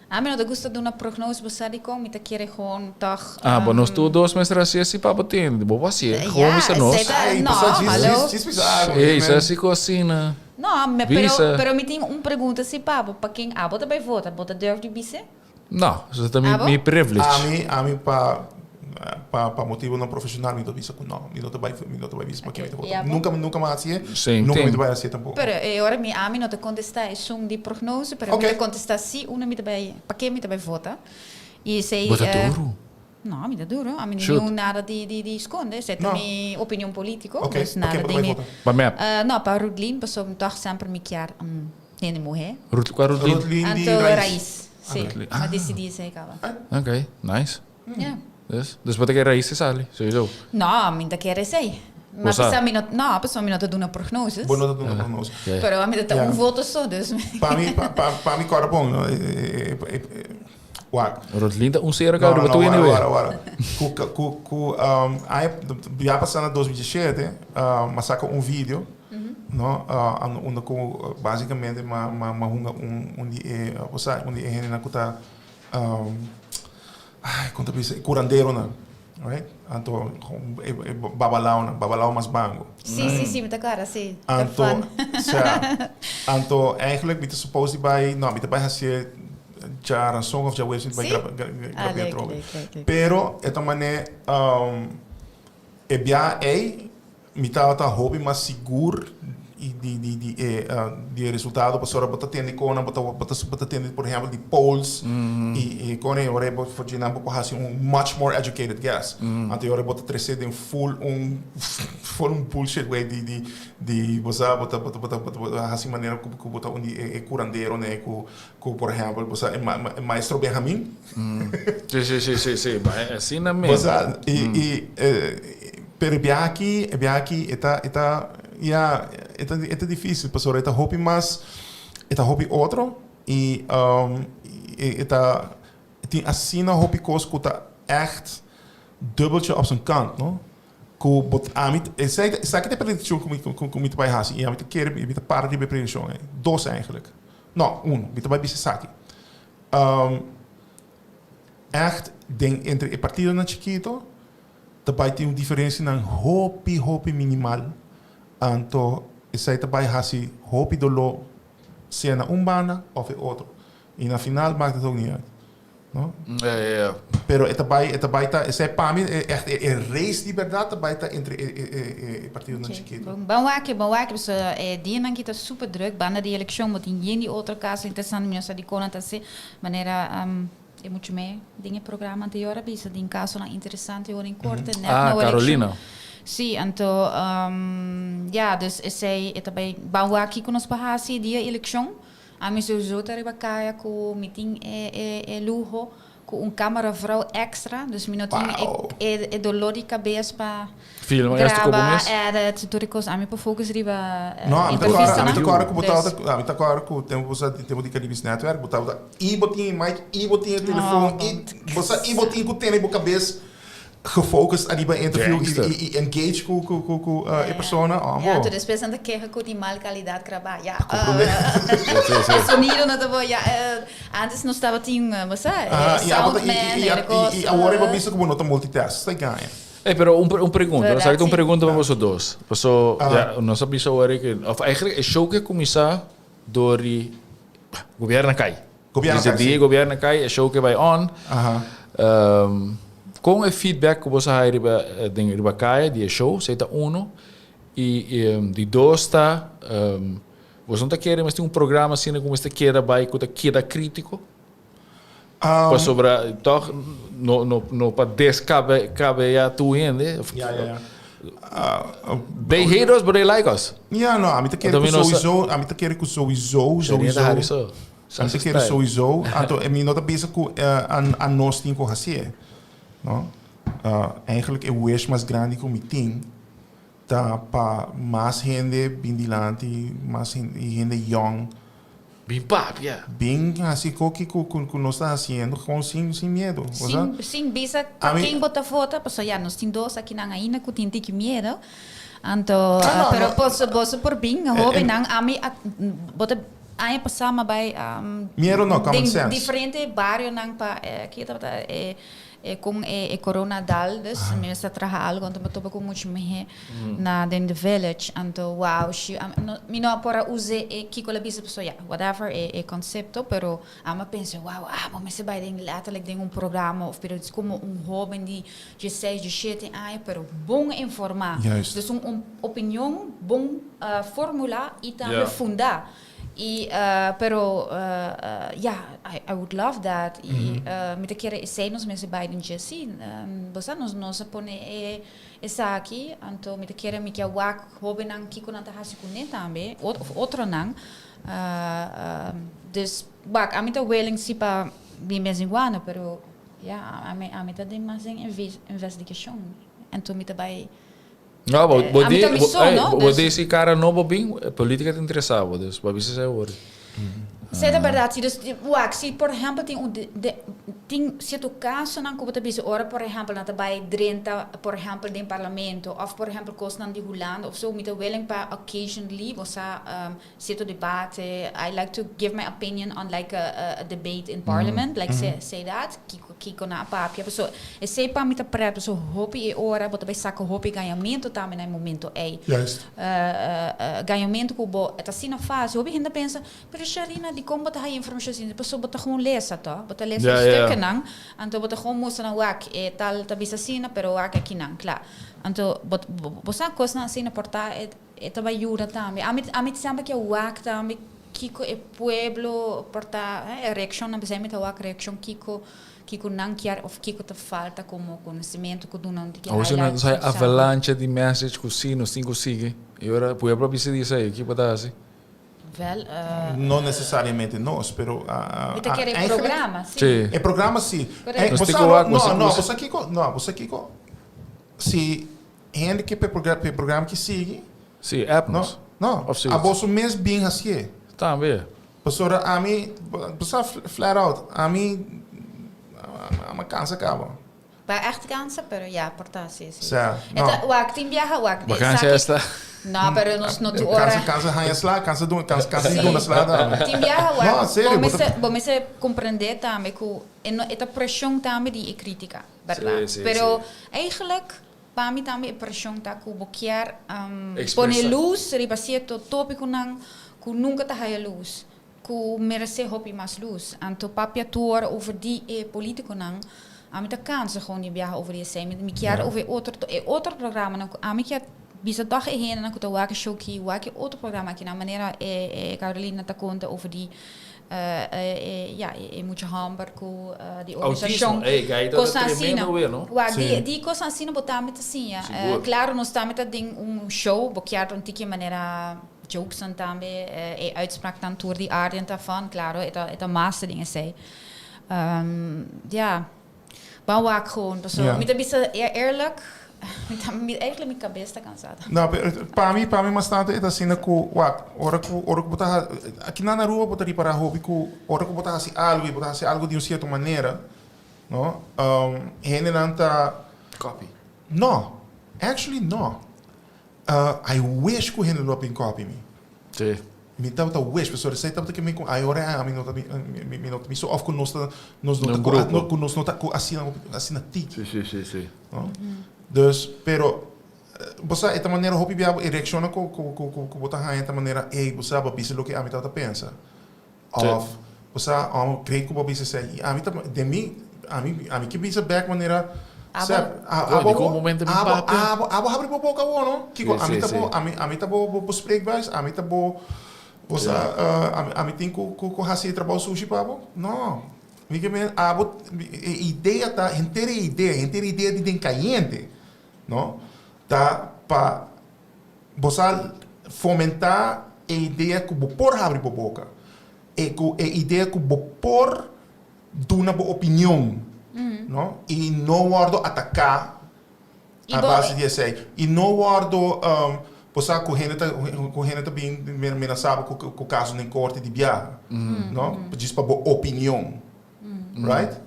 Speaker 3: A mim não gosta de uma prognose, você sabe como, me tá querendo gewoon toch.
Speaker 1: Ah, mas nós todos dois meses assim, assim, para bater. Boa, assim, como
Speaker 3: Ja,
Speaker 1: isso nós.
Speaker 3: sei não, hallo.
Speaker 1: Ei, isso é assim, cocina.
Speaker 3: Não, mas
Speaker 1: Bisa.
Speaker 3: pero me tem uma pergunta, se papo, para quem ah, bota bem vota, bota durf de bise?
Speaker 1: Não, isso também
Speaker 3: Ah, bom?
Speaker 1: me privilege.
Speaker 2: A mim para motivo não profissional, me dou isso com não. Me dou vai isso para quem me
Speaker 3: Ja, bom.
Speaker 2: nunca mais assim.
Speaker 1: Sim,
Speaker 2: Nunca
Speaker 1: tem.
Speaker 2: me vai assim tampouco.
Speaker 3: Pero agora me a mim não te contestar é sum de prognose, pero
Speaker 2: Ok.
Speaker 3: me te contestar se uma me vai, para quem me vai vota. E sei
Speaker 1: Bota duro.
Speaker 3: Não, me dá duro. A mim
Speaker 1: Shoot.
Speaker 3: não nada de esconder. Zet
Speaker 2: Não.
Speaker 3: minha opinião política.
Speaker 2: Ok,
Speaker 3: Dus
Speaker 2: para
Speaker 3: nada
Speaker 2: quem
Speaker 3: de
Speaker 2: vai
Speaker 3: me...
Speaker 2: votar?
Speaker 1: Para mim,
Speaker 3: Não, para Rudlin, pessoa me toch sempre me quer nem morrer.
Speaker 1: qual é o dia?
Speaker 2: Rotlin die
Speaker 3: Anto
Speaker 2: Raiz.
Speaker 3: raiz. Sim,
Speaker 1: Rudlin.
Speaker 3: mas decidi isso aí, cara.
Speaker 1: Ok, nice.
Speaker 3: Yeah.
Speaker 1: Dus wat ik er raíces sali, sowieso.
Speaker 3: Não, me da quer sei. Mas
Speaker 1: Você?
Speaker 3: pessoa me não, não, pessoa me não tá dando prognoses.
Speaker 2: Boa nota do nosso.
Speaker 1: Okay.
Speaker 3: Pero a mim tá
Speaker 2: Yeah.
Speaker 3: voto só, dus.
Speaker 2: Para mim corre bom. Wak.
Speaker 1: Rodlinda, zeer
Speaker 2: Não,
Speaker 1: koud,
Speaker 2: não,
Speaker 1: wat doe je nu weer?
Speaker 2: agora. Já passando 2017, mas saca vídeo, não, onde basicamente onde é na kuta conta bisa curandeiro na, right? Anto babalao mas bango.
Speaker 3: Sim, me tá claro, sim.
Speaker 2: Anto, anto eigenlijk niet supposed bij, nou, niet bij hacer já een song of já website bij grabar droga. Pero esta mané é bia me tá hobby mas seguro e de resultado para só botar tende cona botar tende por exemplo de polls e cona ora for gerar para fazer much more educated guess. Até ora botar 3 de full bullshit way de você botar assim maneira que botar onde é curandeiro né com por exemplo você é maestro Benjamin.
Speaker 1: Sim, mas assim na mesma.
Speaker 2: Você pero bia aqui é difícil, pessoal. É hobby mas é hobby outro e tem assim na hobby coisa que tá echt dubbeltje op zijn kant, no? Que bot amit, sei que tem predição com muito vai assim, e amit quer me para de predição, dois eigenlijk. Não, me vai bisa saki. Echt ding entre partido na chiquito, daarbij tem diferença na hobby minimal. Anto, sei daarbij hasi hobby dolo se na bana of é outro. E na final maakt het ook niet uit. No?
Speaker 1: Ja.
Speaker 2: Pero daarbij tá, essa para mim é race de verdade, daarbij tá entre partido na chiquito.
Speaker 3: Bom wake, so dia nan kita super druk, banda de eleição, mas tem die outra caso interessante, minha sa di kona tá se maneira é muito mais dinge programa anterior bisa din caso na interessante ou em corte, net na
Speaker 1: Carolina.
Speaker 3: Sim, então, ja, dus sei também bom aqui com nós para dia eleição. A mim se usou tariba caia com meeting é luxo com câmera vrouw extra, dus me não tem é dolor de cabeça para
Speaker 1: Filma eerst como
Speaker 3: gravar,
Speaker 1: mês.
Speaker 3: tutoricos a mim para focus riba
Speaker 2: Não,
Speaker 3: entrevista,
Speaker 2: a agora que botar com o tempo de Caribbean Network, botar e botinha mic, e botinha telefone, e você e botinha com tênis na cabeça. Gefocust aan die interview e engage com a persona.
Speaker 3: Ja, tu después anda queja com de mal qualidade gravar. Ja,
Speaker 1: Sim.
Speaker 3: sonido não tava, ja, antes não estava tinha, mas soundman,
Speaker 2: e agora eu penso como não tá multitask, está ganha.
Speaker 1: Pero een pergunta, dan zou ik een pergunta para você dois. Passo,
Speaker 2: Aha.
Speaker 1: não sabia só o que, of eigenlijk is show que começar door die governo cai. governo cai, é show que vai on.
Speaker 2: Aha.
Speaker 1: Com o feedback que você riba cai, de show, você está e de dois está, você não está querendo, mas tem programa assim, como você quer, vai com queda crítico. Para sobre, toch, no para cabe a tu ende. They hate us, but they like us.
Speaker 2: Ja, nou, a mim tá querendo sowieso, a mim tá querendo sowieso. A mim tá querendo sowieso. Então, a mim não tá pensando que a nós tem que fazer, não? Eigenlijk é o wish mais grande que eu tenho, tá para mais gente bem dilante, mais gente young.
Speaker 1: Bem papo, yeah.
Speaker 2: Bem assim que nós está fazendo, com sem medo.
Speaker 3: Sim, bisa quem bota foto, pessoal, já nós temos dois aqui na ainda que tem que medo. Então, pero posso por bem, hobby não, a mim bota aí passar by
Speaker 2: medo não, common sense.
Speaker 3: Diferente barrio não para aqui tá com corona dal, dus me está trabalhando algo, então eu tô com muito mais na dentro do village, então wow, me não para usar que com a bisa pessoa, whatever conceito, pero ama pensa wow, mas se vai den letterlijk den programa of pero como hobby de 16, 17 anos, pero bom informar, dus opinião, bom formular e também fundar. Pero I would love that. Me te quero sei nos meus bairros de assim, você nos pone essa aqui, então me te quero me que wak hobby nang kiko nang tahasi kunin também, outro nang. Dus wak, a mim tá willing se para bem mesmo iguana, pero a mim tá de mais investigação. Então me te vai
Speaker 1: não, você esse cara não bem política te interessava, dus para você é hoje.
Speaker 3: Sei da verdade, dus se por exemplo tem certo caso não como te disse, ora por exemplo na vai drenta, por exemplo do parlamento, ou por exemplo coisa não de Holanda, of so me te willing para occasionally, você certo debate, I like to give my opinion on like a debate in parliament, like say that, kiko na papia, so e sei para me te preto, so hopi e ora, bota vai saco hopi ganhamento também no momento ganhamento que bo, é assim na fase, hopi ainda pensa, pero Sharina de como botar a informação assim, depois bota gewoon lezen, tá? Bota lezen stukken não, então bota gewoon moça na wak, tal tabisa assim, pero wak aqui não, claro. Então você coisa na assim na porta é também ajuda também. A mim sempre que wak também kiko e pueblo porta reaction na bezem met wak reaction kiko não quer of kiko te falta como conhecimento que do não te quer.
Speaker 1: Hoje não sai avalanche de message que sim, nos cinco sigue. E agora pueblo precisa disso aí, que pode assim.
Speaker 3: Wel,
Speaker 2: não necessariamente nós, pero
Speaker 3: você quer programa,
Speaker 2: sim. É programa sim. Você Kiko, se gente que programa que sigue,
Speaker 1: sim, app não,
Speaker 2: a bolsa mesmo bem assim.
Speaker 1: Também.
Speaker 2: Pessoa a mim, pessoa flat out, a mim a cansa acaba.
Speaker 3: Vai echt cansa, pero ja, porta sim.
Speaker 2: Então,
Speaker 3: wak tim viaja wak.
Speaker 1: Vakantie esta.
Speaker 3: Não, pero não tu ora.
Speaker 2: Cansa hanha slá, cansa do na slá.
Speaker 3: Tim viaja wak.
Speaker 2: Não, sério.
Speaker 3: Bom, me compreender também que esta pressão também de crítica, verdade? Pero eigenlijk para mim também pressão tá que o quer pone luz, ribasia to tópico não que nunca tá haja luz, que merece hopi mais luz. Então papia tour over die político não. A mim tá cansa gewoon die viaja over die zijn. Me quer over outro programa não. A mim quer bisa dag heen na kuta wake show ki wake outro programa aqui na maneira Carolina tá conta over die muito hamburg com die organização
Speaker 1: Constantino
Speaker 3: die Constantino botar met assim claro nós estamos tem show boquear de maneira jokes dan também uitspraak dan door die aarde daarvan claro het master dingen zei bouw ik gewoon met een beetje eerlijk eigenlijk minha cabeça está cansada.
Speaker 2: Não, para mim mas tanto é assim que hora que botar aqui na rua botar ir para hobby que hora que botar assim algo de uma certa maneira, não? Gente não tá
Speaker 1: copy.
Speaker 2: No, actually no. I wish que gente não tem copy me.
Speaker 1: Sim.
Speaker 2: Me tá wish, pessoal, sei tá que me com aí hora a mim não tá me so of que nós não tá com assina ti.
Speaker 1: Sim.
Speaker 2: Dus, pero, você esta maneira hopi bia reacciona com botar esta maneira, você ba bisa lo que a mitad pensa. Of Osa, creio que o Bobby se sei. A mim também, de mim, a mim que bisa back maneira.
Speaker 1: Abo momento de papo.
Speaker 2: Abo abre boca o não. Que a mim tá bo spreekbuis, a mim tá bo. Osa, a mim tem com hasi trabalho sushi pabo. Não. Mim que abo ideia tá, inteira ideia de caliente, não? Tá para você fomentar a ideia que o por abre boca. A ideia que o por dá uma opinião, não? E não guardo atacar a base de essa. E não guardo você correndo também me sabe que o caso nem corte de viagem, não? Diz para opinião, right?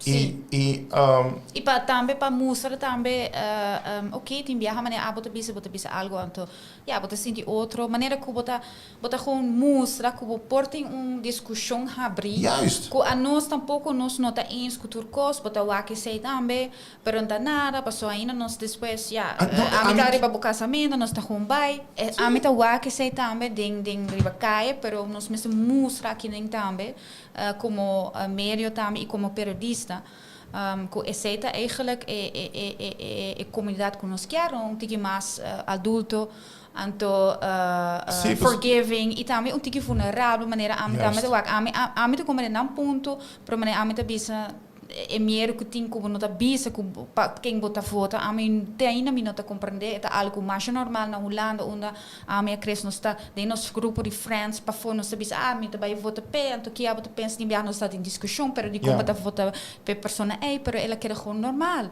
Speaker 2: E
Speaker 3: para também para mostrar também ok tem viaja maneira bota bisa algo então bota sentir outra maneira que bota gewoon mostrar que portem discussão abrir que a nós tampouco nós não tá eens com turcos bota o que sei também pergunta nada passou ainda nós depois a mim arriba o casamento nós tá com vai a mim tá o que sei também den riba caia pero nós mesmo mostrar que nem também como medio também e como periodista que aceita eigenlijk a comunidade que nós queremos, um mais adulto, então forgiving e também um pouco vulnerável, maneira a mim como é não ponto, para maneira a mim bisa é meer que tem como não tá bisa que quem bota foto, a mim tem ainda não tá compreender, é algo mais normal na Holanda, onde a mim cresce nós tá de nosso grupo de friends para fora nós bisa mim também vota pé, então que a bota pensa de nós está em discussão, pero de como bota vota pe persona pero ela quer gewoon normal.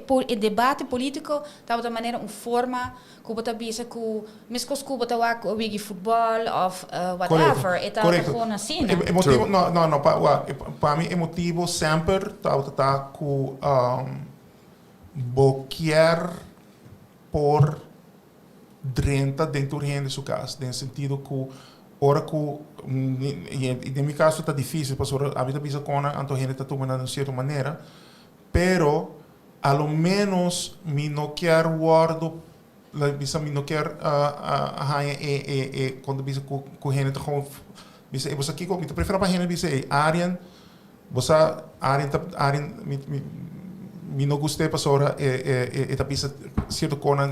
Speaker 3: O debate político tá de maneira forma que bota bisa que mesmo que bota o wiki futebol of whatever, é tá gewoon assim.
Speaker 2: Motivo não para mim é motivo sempre tá com boquear por dentro de sua casa, no sentido que ora que e no meu caso está difícil, porque a vida bisa com a gente está tomando de certa maneira, pero a lo menos me não quero guardo bisa me não quero quando bisa com a gente gewoon bisa você aqui eu prefiro para a gente bisa Aryan você Aryan me não gostei para sora eta bisa certo cona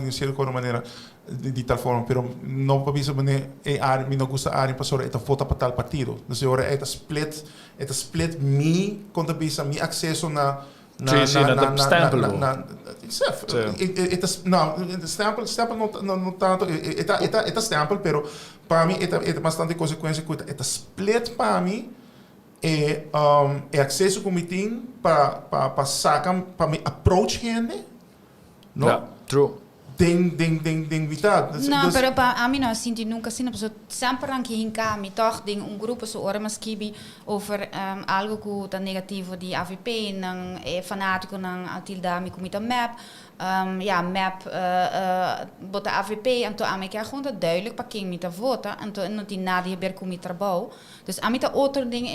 Speaker 2: maneira de tal forma pero não para bisa maneira Aryan me não gosta Aryan para sora eta vota para tal partido então ora eta split me quando bisa me acesso na stempel não tanto eta stempel pero para mim eta bastante consequência que eta split para mim é acesso que me tem para sacar para me approach gente não
Speaker 1: yeah, true
Speaker 2: den vital
Speaker 3: não pero para mim não sinto nunca assim a pessoa sempre ranking em cá toch ding grupo so ora mas kibi over algo que tá negativo de AVP não é fanático não atilda me comita map map bota AVP então a mim que gewoon duidelijk para quem me tá vota então não tem nada a ver com meu trabalho dus a mim tá outro ding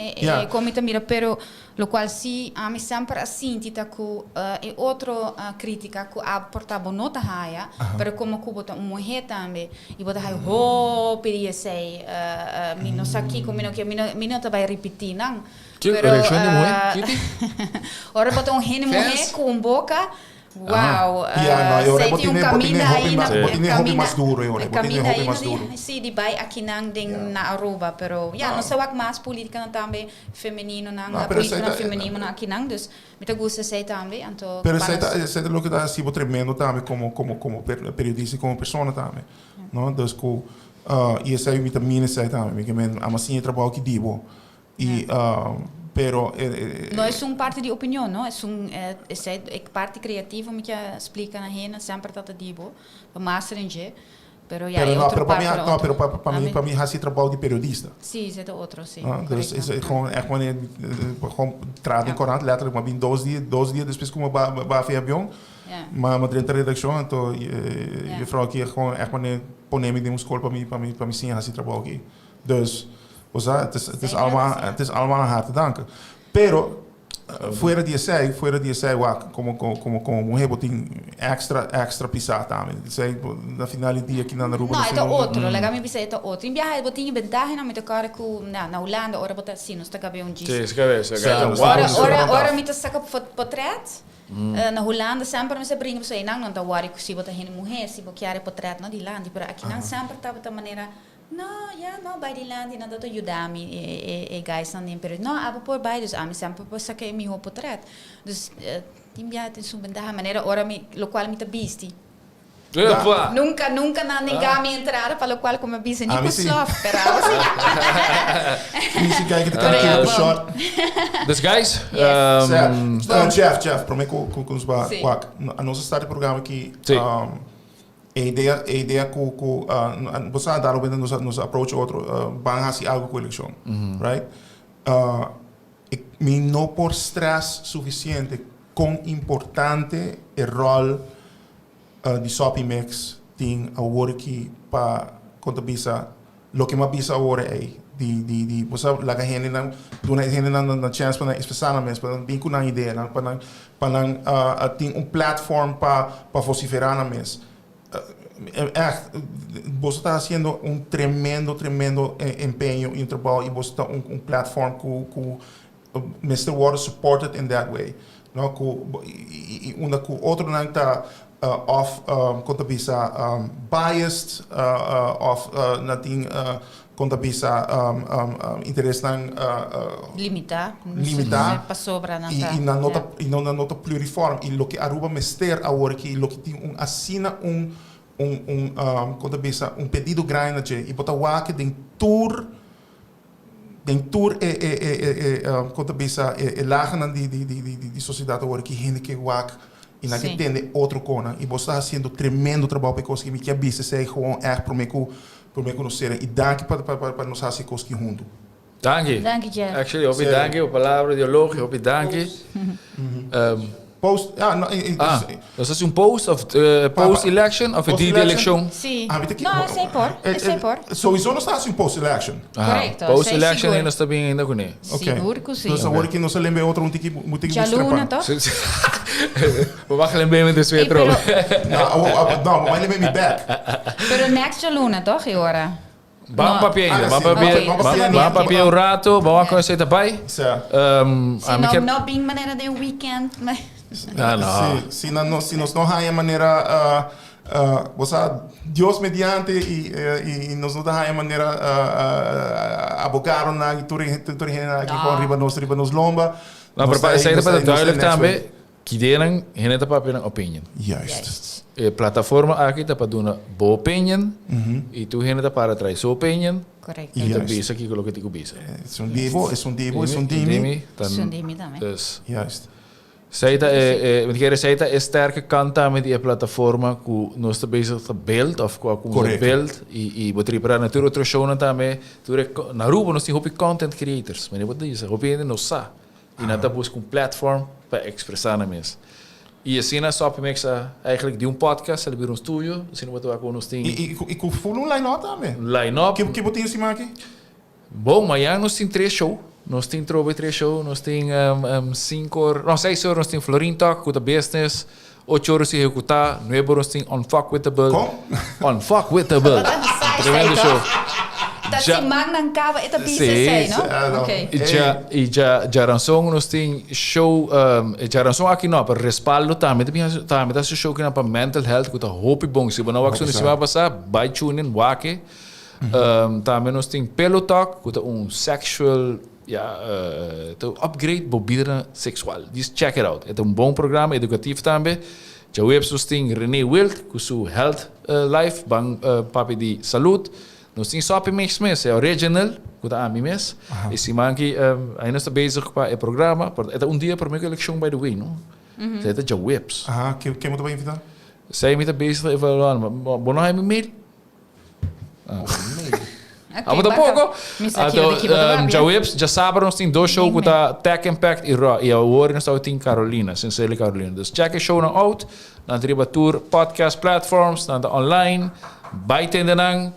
Speaker 3: comita mira pero lo qual si a mim sempre assim tita que é outro crítica que a porta bonota haia pero como que bota mulher também e bota hai pedia sei me não aqui como me não tá vai repetir não
Speaker 1: pero
Speaker 3: ora bota mulher com boca wow,
Speaker 2: sei caminho ainda mais duro
Speaker 3: sim de vai aqui não tem na Aruba pero não sei o que mais política não também feminino não política feminino não aqui não dus me gusta sei também então
Speaker 2: pero sei lo que dá sido tremendo também como periodista como pessoa também não dus que e essa é vitamina sei também que men amasinha trabalho que digo e pero
Speaker 3: não é parte de opinião não é parte criativa me que explica na gente sempre tá dibo master em G pero para mim há trabalho de periodista sim é outro sim
Speaker 2: é gewoon trado em corante letterlijk maar bem 2 dias depois como ba avião mas dentro da redação então eu falo aqui gewoon poner-me de escola para mim sim há trabalho aqui dus het is allemaal aan haar te danken. Pero fuera de esse, como mulher botin extra pisar também. Sei, na final do dia aqui na Aruba.
Speaker 3: No, é outro. Legal me pensei, é outro. Em viagem, botinha vantagem, não me tocar com na Holanda, ora botar assim, nós tá cabendo um
Speaker 1: Sim, cabeça.
Speaker 3: Ora me tá saca portret. Na Holanda sempre me brinca pessoa, não tá worry se botar hen mulher, se botar portret não de lá, pero aqui não sempre tá de maneira não, bij die land, dat ajudar-me, e guys dan in period. Não, abo por bij, dus a mim sempre por sacar meu portret. Dus, timbia tem subventar maneira, ora me, lo qual me tá bisti. Nunca na negami entrada, para lo qual como bisti, nem com slof, pero
Speaker 2: assim. Kijken, de kan een shot.
Speaker 1: Dus guys,
Speaker 2: Jeff, para mim com os wak, a nossa start programa aqui. A ideia que você dar o bem nos approach outro van fazer algo com a eleição, right? Me não por stress suficiente com importante o rol de shopping mix tem a work para contabilizar lo que mais bisa agora é de você lá que gente não dona gente não chance para especialmente para vir com uma ideia para ter platform para vociferar na mesa. Você está fazendo tremendo empenho em trabalho e você está platform que Mr. Water supported in that way. Não, onde o outro não está contabiliza biased, nating contabiliza interesse
Speaker 3: limitar
Speaker 2: para
Speaker 3: sobra
Speaker 2: e na nota pluriforme e lo que Aruba mester agora que lo que tem assina contabiliza pedido grande e botar o que tem tour contabiliza lagen de sociedade agora que gente que wak e na que tem outro cona e você está fazendo tremendo trabalho para conseguir me que a bisa sei gewoon echt para me conhecer e dank para nos fazer coisas junto.
Speaker 1: Dank je.
Speaker 3: Dank je, Jeff.
Speaker 1: Actually, op je dank je, op palavra de logie, op je dank je.
Speaker 2: Post,
Speaker 1: dus dat is een post of post-election of een die-election?
Speaker 3: Sim. É sempre.
Speaker 2: Sowieso não está assim post-election.
Speaker 3: Correto.
Speaker 1: Post-election ainda está bem ainda com ele.
Speaker 3: Seguro que sim.
Speaker 2: Dus agora que não se lembra outro que moet ik
Speaker 3: Jaluna, toch?
Speaker 1: We wachten een beetje met de sfeer erop.
Speaker 2: Não, mas lembra me back.
Speaker 3: Pero next Jaluna, toch, agora?
Speaker 1: Bang papier um rato, vamos com você também.
Speaker 3: Se não bem maneira de weekend, mas
Speaker 2: se nós não há maneira você Deus mediante e nós não há maneira abocar na tudo aqui com nos lomba.
Speaker 1: Maar para sair para duidelijk também que deram gente para opinion.
Speaker 2: Juist.
Speaker 1: A plataforma aqui está para dar uma boa opinion e tu gente para trazer sua opinion.
Speaker 3: Correto.
Speaker 1: E então bisa aqui coloca tico bisa.
Speaker 2: É um demo.
Speaker 3: Dimi também.
Speaker 1: Dus
Speaker 2: juist.
Speaker 1: Seita é sterke kant met die plataforma que nós está bezig te beeld of com beeld e botar para natuur outro show também. Na Aruba nós temos content creators, mas wat diz, hopi não sa. E nada busca platform para expressar na mesa. E assim na Shop Mix eigenlijk die podcast, hebben we een studio, assim wat we ons ding.
Speaker 2: E com full line-up também.
Speaker 1: Line-up.
Speaker 2: Que botinho se aqui?
Speaker 1: Bom, amanhã nós temos 3 shows. Nós temos 3 shows, nós temos 5 horas, não 6 horas, nós temos Florin Talk, com a business, 8 horas se executar, 9 horas temos Unfuckwithable. Unfuckwithable. Tremendo show.
Speaker 3: Dat se magnan cava eta BCC, no?
Speaker 2: Okay.
Speaker 1: E já rançong nós tem show, já rançong aqui não, para respaldo também tá show que não para mental health, que tá hope bom, se não action se vai passar, by tune in wake. Também nós tem Pillow Talk, que tá sexual to upgrade bobida sexual. Just check it out. É bom programa educativo também. Já webs tem René Wild, que su health life, bang papi de saúde. Nós temos Shop Mix é original, que tá a mim mesmo. E se manque ainda está bezig para o programa, é dia para minha eleição by the way, não? É já webs.
Speaker 2: Que muito bem invitar.
Speaker 1: Sei me tá bezig evaluar, mas bom não é e-mail. Mas pouco. Já webs, já sábado nós temos 2 shows que tá Tech Impact e agora nós temos Carolina, Sincere Carolina. Dus check a show na out, na triba tour podcast platforms, na online, by tendenang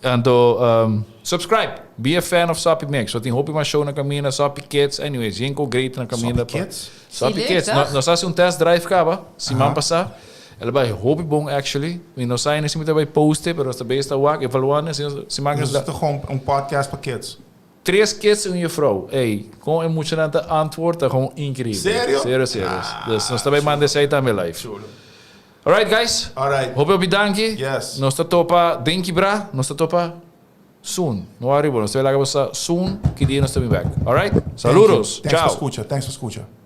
Speaker 1: Então, subscribe. Be a fan of Soppy Mix. So, tem hopi mais show na caminha, Soppy Kids. Anyways, Jinko great na caminha.
Speaker 2: Soppy Kids?
Speaker 1: Soppy
Speaker 3: Sim,
Speaker 1: Kids.
Speaker 3: leuk,
Speaker 1: Nós fazemos test drive, caba. Semana passada. Ela vai hopi bom, actually. E nós saímos assim, muito bem poster, mas nós também está wak, evaluando. Se magnas
Speaker 2: Dus het is gewoon podcast para kids.
Speaker 1: 3 kids en je vrouw. Hey, gewoon emotionante antwoord, dat gewoon incrível.
Speaker 2: Sério?
Speaker 1: Sério. Dus nós também manda essa aí também live. Alright, guys.
Speaker 2: Alright.
Speaker 1: Hope eu bedanke.
Speaker 2: Yes.
Speaker 1: Nós tá topa, denk je bra, nós tá topa soon. No worry, nós tá lá soon, que dia nós estamos back. Alright? Saludos.
Speaker 2: Thanks for
Speaker 1: Ciao.
Speaker 2: escucha. Thanks for escucha.